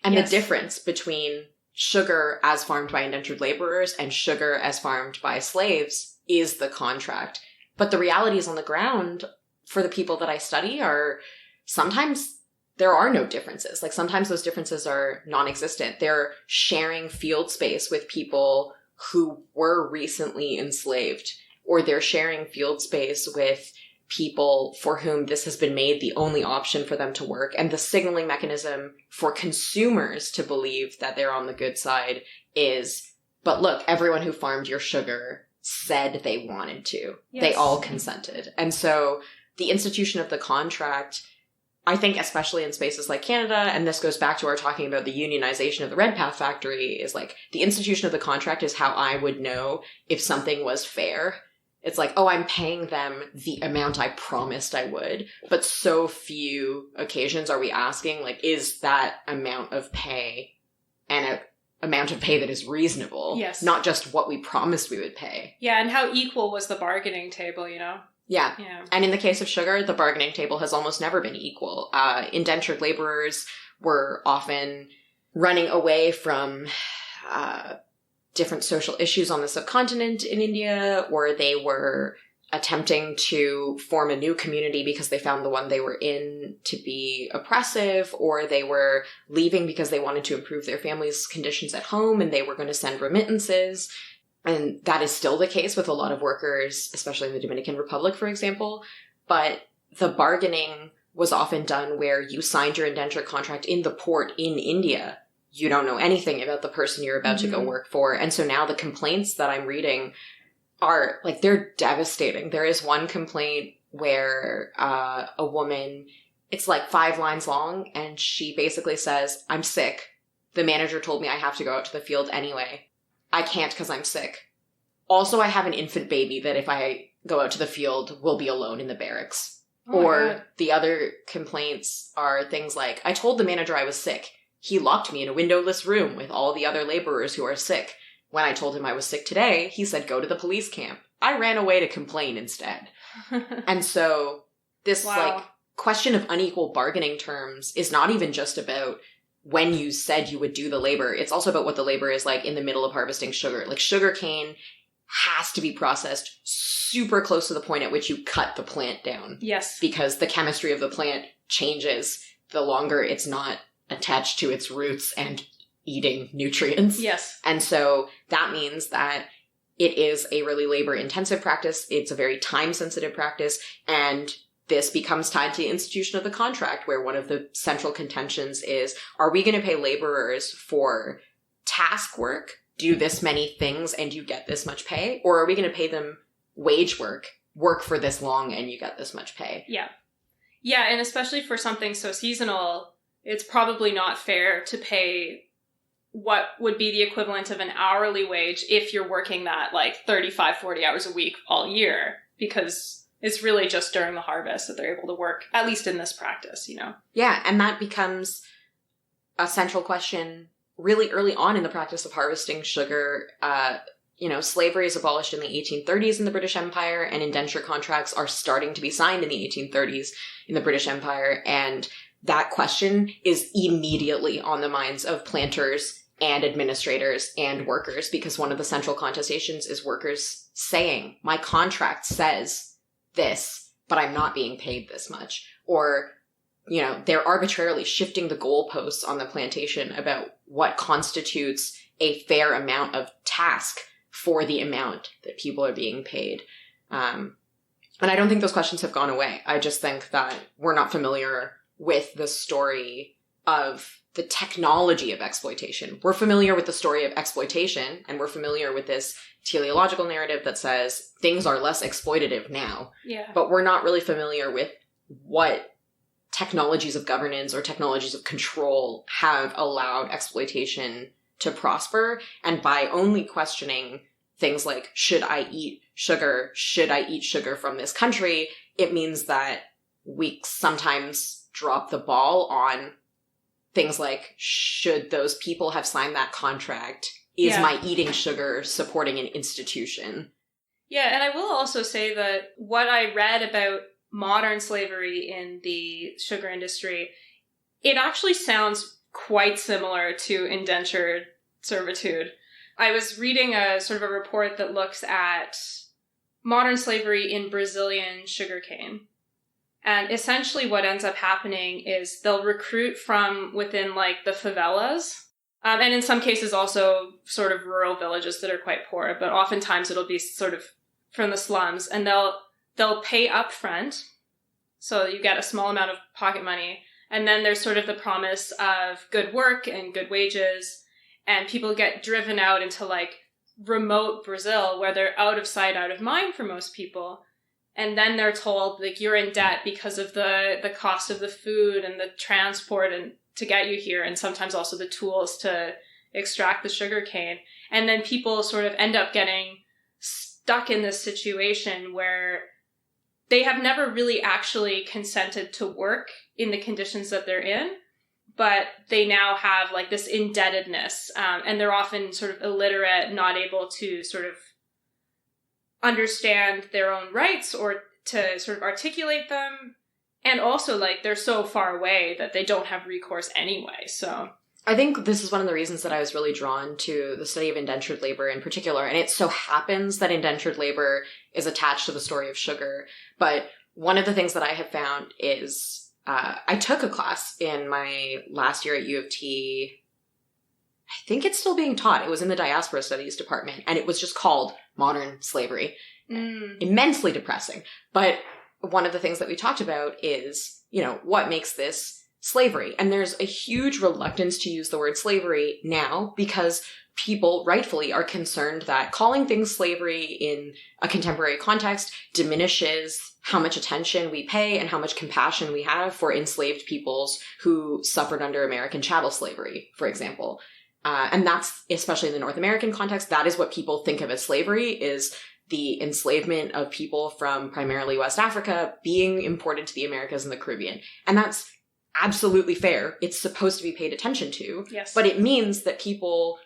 And Yes. the difference between sugar as farmed by indentured laborers and sugar as farmed by slaves is the contract. But the realities on the ground for the people that I study are sometimes there are no differences. Like sometimes those differences are non-existent. They're sharing field space with people who were recently enslaved, or they're sharing field space with people for whom this has been made the only option for them to work. And the signaling mechanism for consumers to believe that they're on the good side is, but look, everyone who farmed your sugar said they wanted to. Yes. They all consented. And so the institution of the contract, I think especially in spaces like Canada, and this goes back to our talking about the unionization of the Red Path factory, is like the institution of the contract is how I would know if something was fair. It's like, oh, I'm paying them the amount I promised I would. But so few occasions are we asking, like, is that amount of pay an amount of pay that is reasonable? Yes. Not just what we promised we would pay. Yeah, and how equal was the bargaining table, you know? Yeah. Yeah. And in the case of sugar, the bargaining table has almost never been equal. Indentured laborers were often running away from different social issues on the subcontinent in India, or they were attempting to form a new community because they found the one they were in to be oppressive, or they were leaving because they wanted to improve their family's conditions at home and they were going to send remittances. And that is still the case with a lot of workers, especially in the Dominican Republic, for example. But the bargaining was often done where you signed your indenture contract in the port in India. You don't know anything about the person you're about to go work for. And so now the complaints that I'm reading are, like, they're devastating. There is one complaint where a woman, it's like 5 lines long, and she basically says, I'm sick. The manager told me I have to go out to the field anyway. I can't because I'm sick. Also, I have an infant baby that if I go out to the field, will be alone in the barracks. Oh, or the other complaints are things like, I told the manager I was sick. He locked me in a windowless room with all the other laborers who are sick. When I told him I was sick today, he said, go to the police camp. I ran away to complain instead. And so this like question of unequal bargaining terms is not even just about when you said you would do the labor. It's also about what the labor is like in the middle of harvesting sugar. Like sugarcane has to be processed super close to the point at which you cut the plant down. Yes. Because the chemistry of the plant changes the longer it's not attached to its roots and eating nutrients. Yes. And so that means that it is a really labor-intensive practice. It's a very time-sensitive practice. And this becomes tied to the institution of the contract, where one of the central contentions is, are we going to pay laborers for task work, do this many things, and you get this much pay? Or are we going to pay them wage work for this long, and you get this much pay? Yeah. Yeah, and especially for something so seasonal, it's probably not fair to pay what would be the equivalent of an hourly wage if you're working that like 35, 40 hours a week all year, because it's really just during the harvest that they're able to work, at least in this practice, you know? Yeah, and that becomes a central question really early on in the practice of harvesting sugar. Slavery is abolished in the 1830s in the British Empire, and indenture contracts are starting to be signed in the 1830s in the British Empire. And that question is immediately on the minds of planters and administrators and workers, because one of the central contestations is workers saying, my contract says this, but I'm not being paid this much. Or you know, they're arbitrarily shifting the goalposts on the plantation about what constitutes a fair amount of task for the amount that people are being paid. And I don't think those questions have gone away. I just think that we're not familiar with the story of the technology of exploitation. We're familiar with the story of exploitation, and we're familiar with this teleological narrative that says things are less exploitative now. Yeah. But we're not really familiar with what technologies of governance or technologies of control have allowed exploitation to prosper. And by only questioning things like, should I eat sugar? Should I eat sugar from this country? It means that we sometimes drop the ball on things like, should those people have signed that contract? Is my eating sugar supporting an institution? Yeah, and I will also say that what I read about modern slavery in the sugar industry, it actually sounds quite similar to indentured servitude. I was reading a sort of a report that looks at modern slavery in Brazilian sugarcane. And essentially what ends up happening is they'll recruit from within like the favelas, and in some cases also sort of rural villages that are quite poor, but oftentimes it'll be sort of from the slums, and they'll pay up front. So you get a small amount of pocket money, and then there's sort of the promise of good work and good wages, and people get driven out into like remote Brazil where they're out of sight, out of mind for most people. And then they're told, like, you're in debt because of the cost of the food and the transport and to get you here, and sometimes also the tools to extract the sugar cane. And then people sort of end up getting stuck in this situation where they have never really actually consented to work in the conditions that they're in, but they now have like this indebtedness, and they're often sort of illiterate, not able to sort of understand their own rights or to sort of articulate them. And also, like, they're so far away that they don't have recourse anyway, so... I think this is one of the reasons that I was really drawn to the study of indentured labor in particular, and it so happens that indentured labor is attached to the story of sugar. But one of the things that I have found is, I took a class in my last year at U of T. I think it's still being taught. It was in the Diaspora Studies department, and it was just called Modern Slavery. Immensely depressing. But one of the things that we talked about is, you know, what makes this slavery? And there's a huge reluctance to use the word slavery now because people rightfully are concerned that calling things slavery in a contemporary context diminishes how much attention we pay and how much compassion we have for enslaved peoples who suffered under American chattel slavery, for example. And that's, especially in the North American context, that is what people think of as slavery, is the enslavement of people from primarily West Africa being imported to the Americas and the Caribbean. And that's absolutely fair. It's supposed to be paid attention to. Yes. But it means that people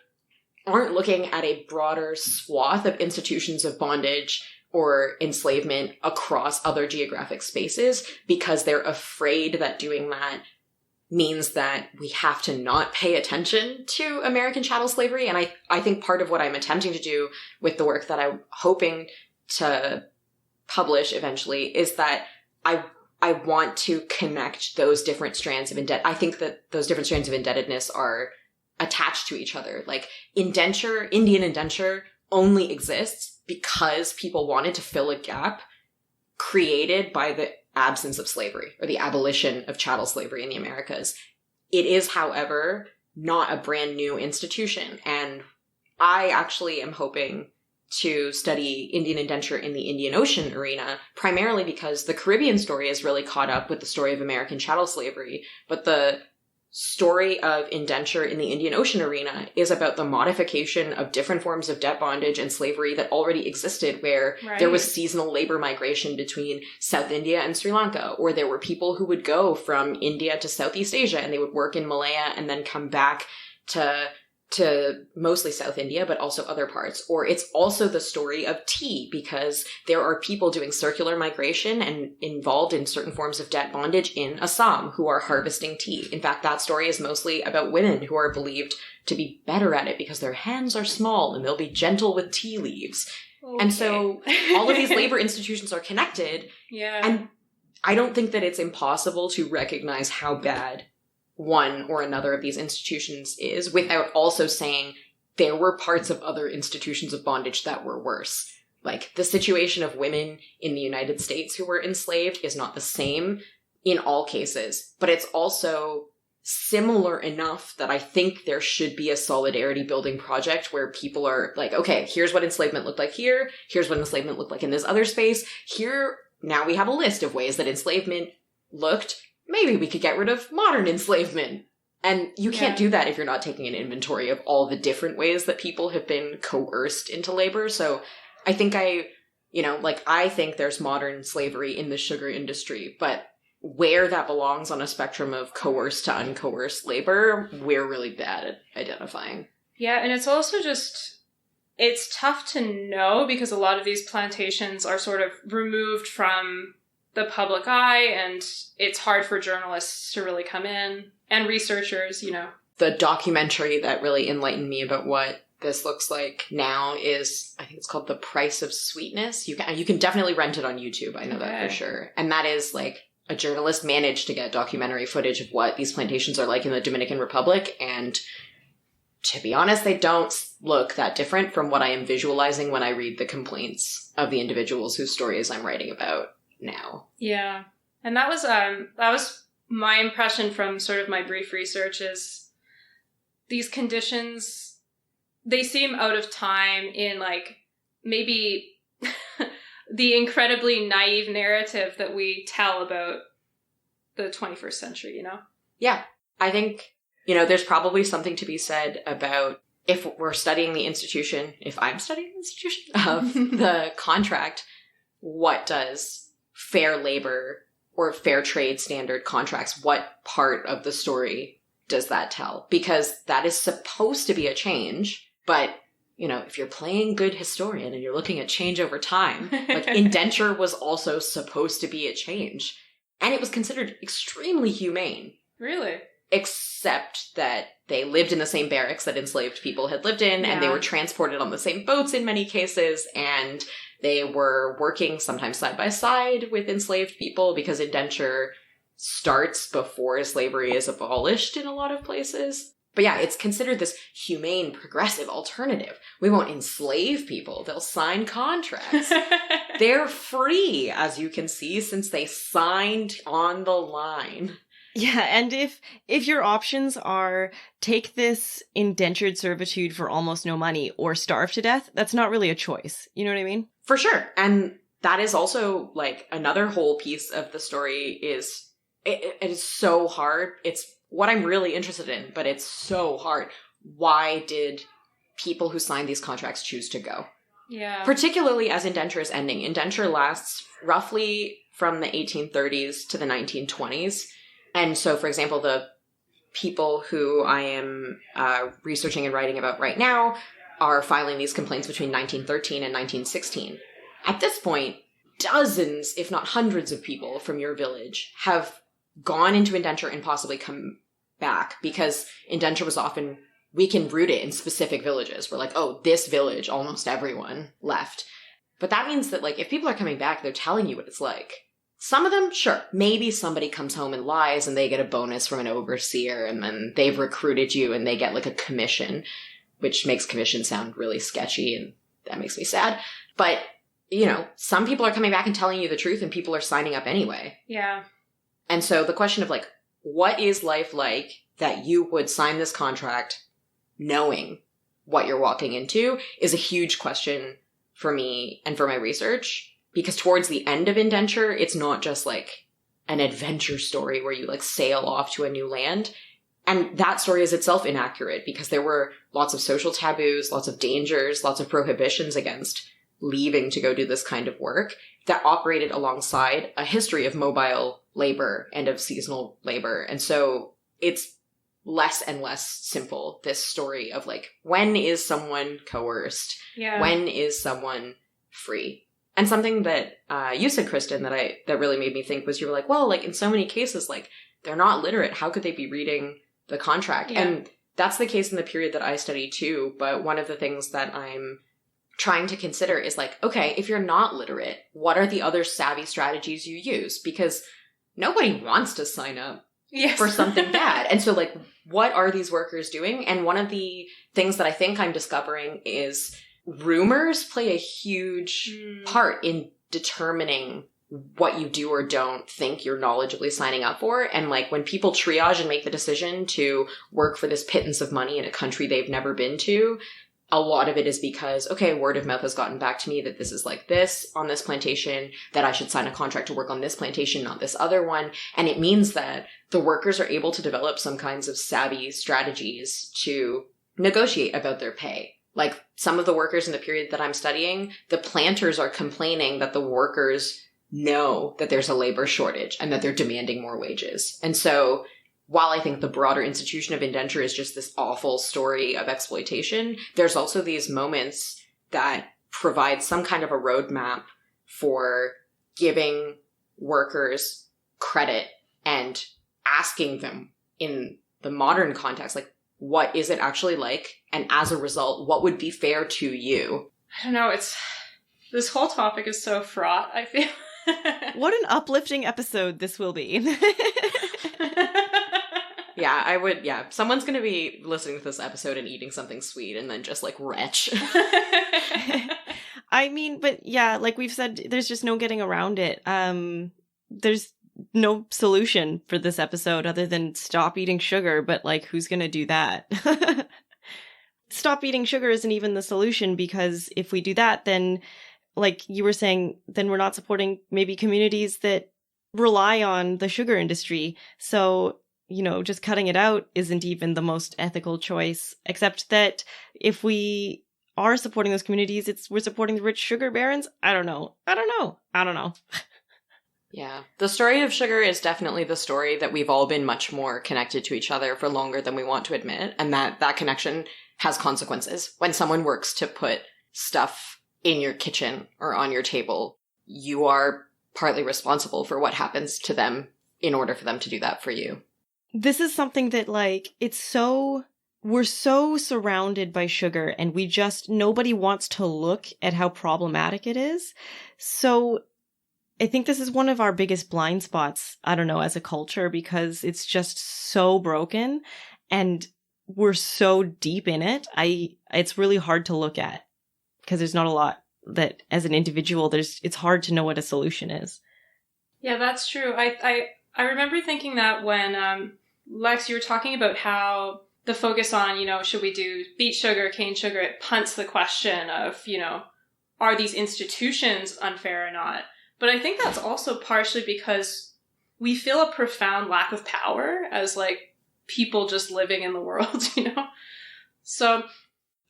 aren't looking at a broader swath of institutions of bondage or enslavement across other geographic spaces because they're afraid that doing that means that we have to not pay attention to American chattel slavery. And I think part of what I'm attempting to do with the work that I'm hoping to publish eventually is that I want to connect those different strands of I think that those different strands of indebtedness are attached to each other. Like Indian indenture only exists because people wanted to fill a gap created by the absence of slavery or the abolition of chattel slavery in the Americas. It is, however, not a brand new institution. And I actually am hoping to study Indian indenture in the Indian Ocean arena, primarily because the Caribbean story is really caught up with the story of American chattel slavery. But the story of indenture in the Indian Ocean arena is about the modification of different forms of debt bondage and slavery that already existed, where there was seasonal labor migration between South India and Sri Lanka, or there were people who would go from India to Southeast Asia and they would work in Malaya and then come back to mostly South India, but also other parts. Or it's also the story of tea, because there are people doing circular migration and involved in certain forms of debt bondage in Assam who are harvesting tea. In fact, that story is mostly about women who are believed to be better at it because their hands are small and they'll be gentle with tea leaves. Okay. And so all of these labor institutions are connected. Yeah. And I don't think that it's impossible to recognize how bad one or another of these institutions is without also saying there were parts of other institutions of bondage that were worse. Like, the situation of women in the United States who were enslaved is not the same in all cases, but it's also similar enough that I think there should be a solidarity building project where people are like, okay, here's what enslavement looked like here, here's what enslavement looked like in this other space, here, now we have a list of ways that enslavement looked, maybe we could get rid of modern enslavement. And you can't do that if you're not taking an inventory of all the different ways that people have been coerced into labor. So I think I think there's modern slavery in the sugar industry, but where that belongs on a spectrum of coerced to uncoerced labor, we're really bad at identifying. Yeah, and it's also just, it's tough to know because a lot of these plantations are sort of removed from the public eye, and it's hard for journalists to really come in, and researchers, The documentary that really enlightened me about what this looks like now is, I think it's called The Price of Sweetness. You can definitely rent it on YouTube, I know that for sure. And that is like, a journalist managed to get documentary footage of what these plantations are like in the Dominican Republic, and to be honest, they don't look that different from what I am visualizing when I read the complaints of the individuals whose stories I'm writing about now. Yeah. And that was my impression from sort of my brief research is these conditions, they seem out of time in like maybe the incredibly naive narrative that we tell about the 21st century, Yeah. I think, there's probably something to be said about if we're studying the institution, if I'm studying the institution of the contract, what does fair labor or fair trade standard contracts, what part of the story does that tell? Because that is supposed to be a change, but if you're playing good historian and you're looking at change over time, like indenture was also supposed to be a change. And it was considered extremely humane. Really? Except that they lived in the same barracks that enslaved people had lived in, and they were transported on the same boats in many cases, and they were working sometimes side by side with enslaved people because indenture starts before slavery is abolished in a lot of places. But yeah, it's considered this humane, progressive alternative. We won't enslave people. They'll sign contracts. They're free, as you can see, since they signed on the line. Yeah, and if your options are take this indentured servitude for almost no money or starve to death, that's not really a choice. You know what I mean? For sure. And that is also like another whole piece of the story is it is so hard. It's what I'm really interested in, but it's so hard. Why did people who signed these contracts choose to go? Yeah. Particularly as indenture is ending. Indenture lasts roughly from the 1830s to the 1920s. And so, for example, the people who I am researching and writing about right now are filing these complaints between 1913 and 1916. At this point, dozens, if not hundreds of people from your village have gone into indenture and possibly come back because indenture was often, we can root it in specific villages. We're like, oh, this village, almost everyone left. But that means that, like, if people are coming back, they're telling you what it's like. Some of them, sure, maybe somebody comes home and lies and they get a bonus from an overseer and then they've recruited you and they get like a commission, which makes commission sound really sketchy and that makes me sad. But, some people are coming back and telling you the truth and people are signing up anyway. Yeah. And so the question of like, what is life like that you would sign this contract knowing what you're walking into is a huge question for me and for my research. Because towards the end of indenture, it's not just like an adventure story where you like sail off to a new land. And that story is itself inaccurate because there were lots of social taboos, lots of dangers, lots of prohibitions against leaving to go do this kind of work that operated alongside a history of mobile labor and of seasonal labor. And so it's less and less simple, this story of like, when is someone coerced? Yeah. When is someone free? And something that you said, Kristen, that really made me think was you were like, well, like in so many cases, like they're not literate. How could they be reading the contract? Yeah. And that's the case in the period that I study too. But one of the things that I'm trying to consider is like, okay, if you're not literate, what are the other savvy strategies you use? Because nobody wants to sign up for something bad. And so like, what are these workers doing? And one of the things that I think I'm discovering is rumors play a huge part in determining what you do or don't think you're knowledgeably signing up for. And like when people triage and make the decision to work for this pittance of money in a country they've never been to, a lot of it is because, okay, word of mouth has gotten back to me that this is like this on this plantation, that I should sign a contract to work on this plantation, not this other one. And it means that the workers are able to develop some kinds of savvy strategies to negotiate about their pay. Like some of the workers in the period that I'm studying, the planters are complaining that the workers know that there's a labor shortage and that they're demanding more wages. And so while I think the broader institution of indenture is just this awful story of exploitation, there's also these moments that provide some kind of a roadmap for giving workers credit and asking them in the modern context, like, what is it actually like? And as a result, what would be fair to you? I don't know. This whole topic is so fraught, I feel. What an uplifting episode this will be. Yeah, someone's going to be listening to this episode and eating something sweet and then just like retch. I mean, but yeah, like we've said, there's just no getting around it. There's no solution for this episode other than stop eating sugar, but like who's going to do that? Stop eating sugar isn't even the solution, because if we do that, then like you were saying, then we're not supporting maybe communities that rely on the sugar industry. So, you know, just cutting it out isn't even the most ethical choice, except that if we are supporting those communities, we're supporting the rich sugar barons. I don't know. Yeah. The story of sugar is definitely the story that we've all been much more connected to each other for longer than we want to admit. And that connection has consequences. When someone works to put stuff in your kitchen or on your table, you are partly responsible for what happens to them in order for them to do that for you. This is something that like, we're so surrounded by sugar and nobody wants to look at how problematic it is. So I think this is one of our biggest blind spots, I don't know, as a culture, because it's just so broken and we're so deep in it. It's really hard to look at because there's not a lot that as an individual, it's hard to know what a solution is. Yeah, that's true. I remember thinking that when, Lex, you were talking about how the focus on, you know, should we do beet sugar, cane sugar, it punts the question of, you know, are these institutions unfair or not? But I think that's also partially because we feel a profound lack of power as, like, people just living in the world, you know? So,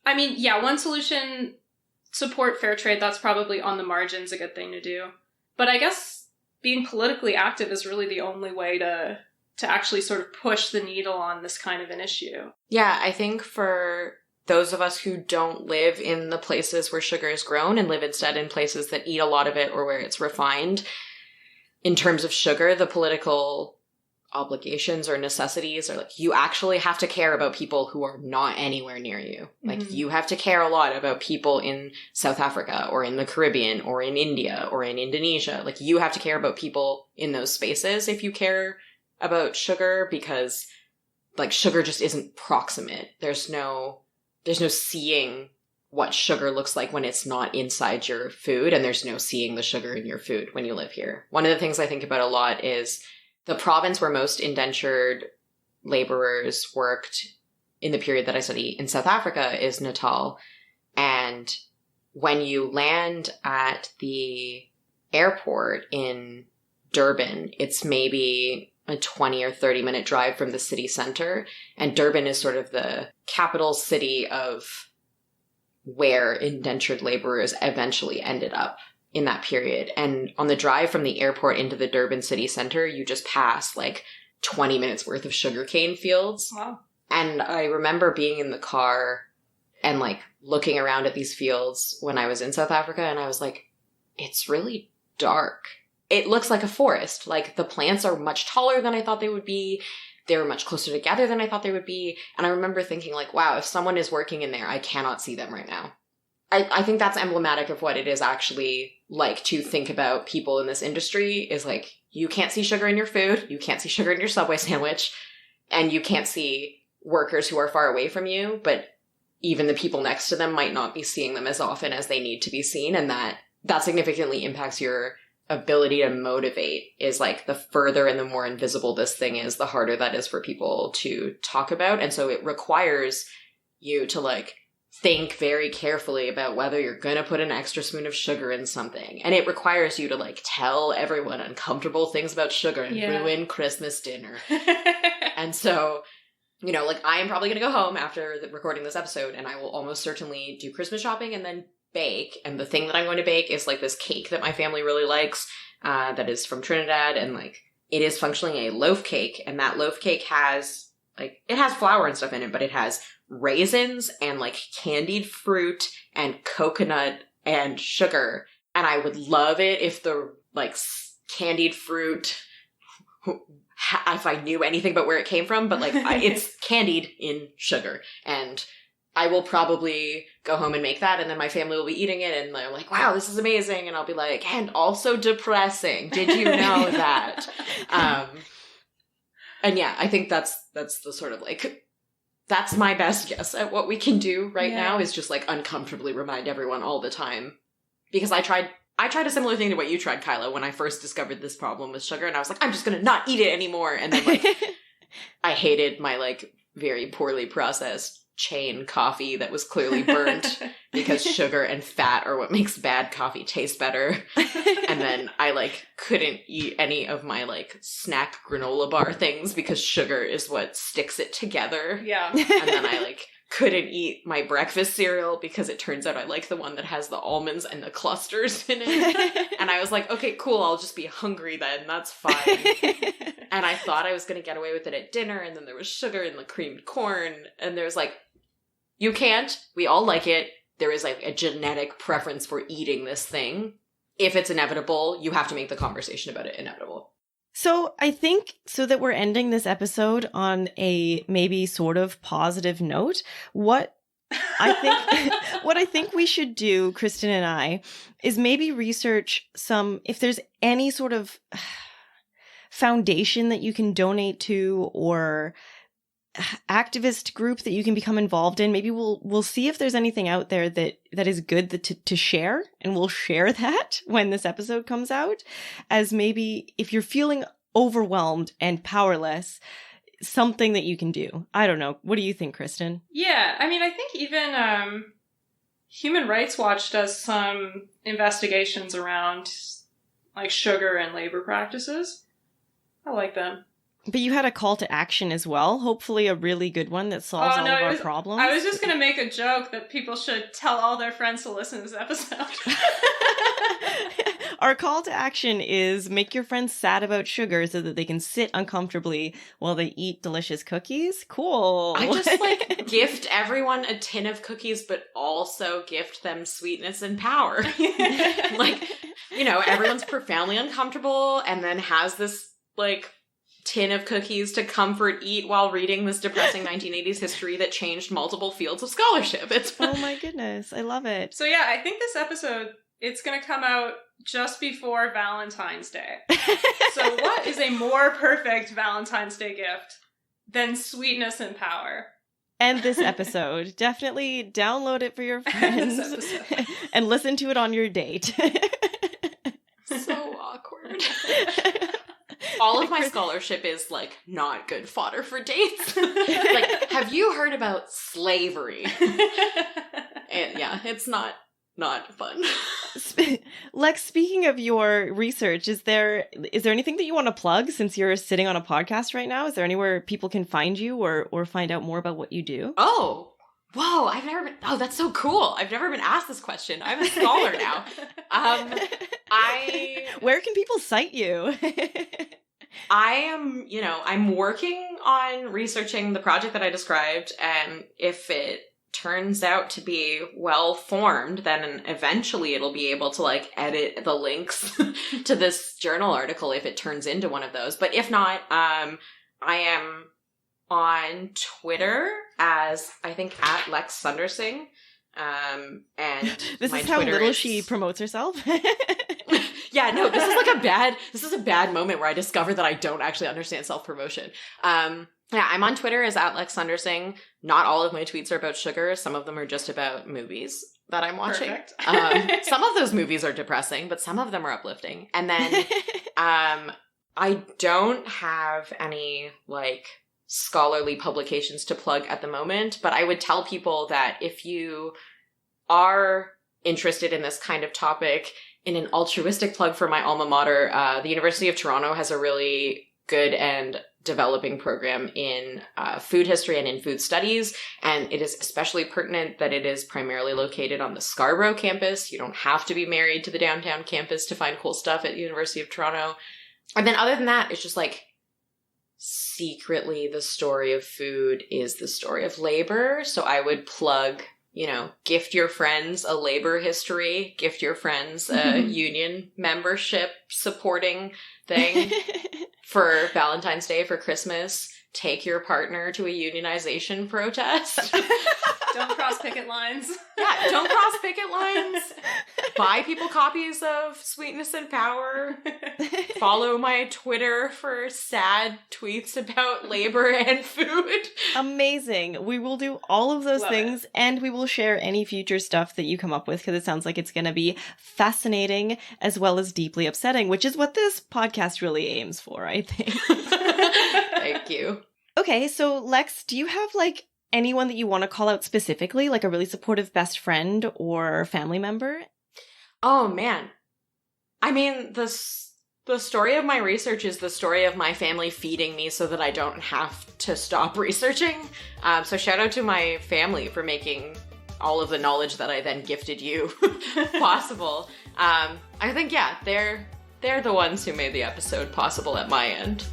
I mean, yeah, one solution, support fair trade, that's probably on the margins a good thing to do. But I guess being politically active is really the only way to actually sort of push the needle on this kind of an issue. Yeah, I think for those of us who don't live in the places where sugar is grown and live instead in places that eat a lot of it or where it's refined, in terms of sugar, the political obligations or necessities are like, you actually have to care about people who are not anywhere near you. Like, you have to care a lot about people in South Africa or in the Caribbean or in India or in Indonesia. Like, you have to care about people in those spaces if you care about sugar, because like sugar just isn't proximate. There's no seeing what sugar looks like when it's not inside your food, and there's no seeing the sugar in your food when you live here. One of the things I think about a lot is the province where most indentured laborers worked in the period that I study in South Africa is Natal. And when you land at the airport in Durban, it's maybe a 20 or 30 minute drive from the city center. And Durban is sort of the capital city of where indentured laborers eventually ended up in that period. And on the drive from the airport into the Durban city center, you just pass like 20 minutes worth of sugarcane fields. Wow. And I remember being in the car and like looking around at these fields when I was in South Africa, and I was like, it's really dark. It looks like a forest. Like, the plants are much taller than I thought they would be. They were much closer together than I thought they would be. And I remember thinking like, wow, if someone is working in there, I cannot see them right now. I think that's emblematic of what it is actually like to think about people in this industry is like, you can't see sugar in your food, you can't see sugar in your Subway sandwich, and you can't see workers who are far away from you, but even the people next to them might not be seeing them as often as they need to be seen, and that significantly impacts your ability to motivate. Is like the further and the more invisible this thing is, the harder that is for people to talk about. And so it requires you to like think very carefully about whether you're going to put an extra spoon of sugar in something. And it requires you to like tell everyone uncomfortable things about sugar and ruin Christmas dinner. And so, you know, like I am probably going to go home after recording this episode and I will almost certainly do Christmas shopping and then bake. And the thing that I'm going to bake is like this cake that my family really likes, that is from Trinidad. And like it is functionally a loaf cake. And that loaf cake has like, it has flour and stuff in it, but it has raisins and like candied fruit and coconut and sugar. And I would love it if the like candied fruit, if I knew anything about where it came from, but like it's candied in sugar. And I will probably go home and make that, and then my family will be eating it and they're like, wow, this is amazing. And I'll be like, and also depressing. Did you know that? And yeah, I think that's the sort of like, that's my best guess at what we can do right now, is just like uncomfortably remind everyone all the time. Because I tried a similar thing to what you tried, Kyla, when I first discovered this problem with sugar, and I was like, I'm just gonna not eat it anymore. And then like, I hated my like very poorly processed chain coffee that was clearly burnt because sugar and fat are what makes bad coffee taste better. And then I like couldn't eat any of my like snack granola bar things because sugar is what sticks it together. Yeah. And then I like couldn't eat my breakfast cereal because it turns out I like the one that has the almonds and the clusters in it. And I was like, okay, cool, I'll just be hungry then, that's fine. And I thought I was going to get away with it at dinner, and then there was sugar in the creamed corn, and there's like, you can't, we all like it, there is like a genetic preference for eating this thing. If it's inevitable, you have to make the conversation about it inevitable. So I think, so that we're ending this episode on a maybe sort of positive note, what I think we should do, Kristen and I, is maybe research if there's any sort of foundation that you can donate to or activist group that you can become involved in. Maybe we'll see if there's anything out there that is good to share, and we'll share that when this episode comes out, as maybe if you're feeling overwhelmed and powerless, something that you can do. I don't know. What do you think, Kristen? Yeah, I mean, I think even Human Rights Watch does some investigations around like sugar and labor practices. I like them. But you had a call to action as well. Hopefully a really good one that solves all of our problems. I was just going to make a joke that people should tell all their friends to listen to this episode. Our call to action is make your friends sad about sugar so that they can sit uncomfortably while they eat delicious cookies. Cool. I just like gift everyone a tin of cookies, but also gift them sweetness and power. Like, you know, everyone's profoundly uncomfortable and then has this like tin of cookies to comfort eat while reading this depressing 1980s history that changed multiple fields of scholarship. Oh my goodness, I love it. So yeah, I think this episode, it's going to come out just before Valentine's Day. So what is a more perfect Valentine's Day gift than sweetness and power? And this episode. Definitely download it for your friends and listen to it on your date. So awkward. All of my scholarship is, like, not good fodder for dates. Like, have you heard about slavery? And yeah, it's not fun. Lex, speaking of your research, is there anything that you want to plug since you're sitting on a podcast right now? Is there anywhere people can find you or find out more about what you do? Oh, whoa, that's so cool. I've never been asked this question. I'm a scholar now. Where can people cite you? I'm working on researching the project that I described, and if it turns out to be well formed, then eventually it'll be able to like edit the links to this journal article if it turns into one of those. But if not, I am on Twitter as, I think, at Lex Sundarsingh. And This my is how Twitter little is- she promotes herself. Yeah, no, this is a bad moment where I discover that I don't actually understand self-promotion. Yeah, I'm on Twitter as @Sundarsingh. Not all of my tweets are about sugar. Some of them are just about movies that I'm watching. Perfect. Some of those movies are depressing, but some of them are uplifting. And then I don't have any like scholarly publications to plug at the moment, but I would tell people that if you are interested in this kind of topic, in an altruistic plug for my alma mater, the University of Toronto has a really good and developing program in food history and in food studies, and it is especially pertinent that it is primarily located on the Scarborough campus. You don't have to be married to the downtown campus to find cool stuff at the University of Toronto. And then other than that, it's just like secretly the story of food is the story of labor. So I would plug, you know, gift your friends a labor history, gift your friends a union membership supporting thing for Valentine's Day, for Christmas. Take your partner to a unionization protest. Don't cross picket lines. Yeah, don't cross picket lines. Buy people copies of Sweetness and Power. Follow my Twitter for sad tweets about labor and food. Amazing. We will do all of those Love things, and we will share any future stuff that you come up with, because it sounds like it's going to be fascinating as well as deeply upsetting, which is what this podcast really aims for, I think. Thank you. Okay, so Lex, do you have like anyone that you want to call out specifically, like a really supportive best friend or family member? Oh, man. I mean, the story of my research is the story of my family feeding me so that I don't have to stop researching. So shout out to my family for making all of the knowledge that I then gifted you possible. I think, yeah, they're the ones who made the episode possible at my end.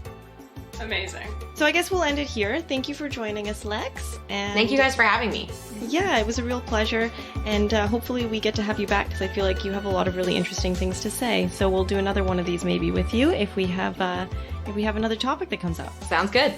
Amazing. So I guess we'll end it here. Thank you for joining us, Lex. And Thank you guys for having me. yeah, it was a real pleasure. And hopefully we get to have you back, because I feel like you have a lot of really interesting things to say. So we'll do another one of these maybe with you if we have another topic that comes up. Sounds good.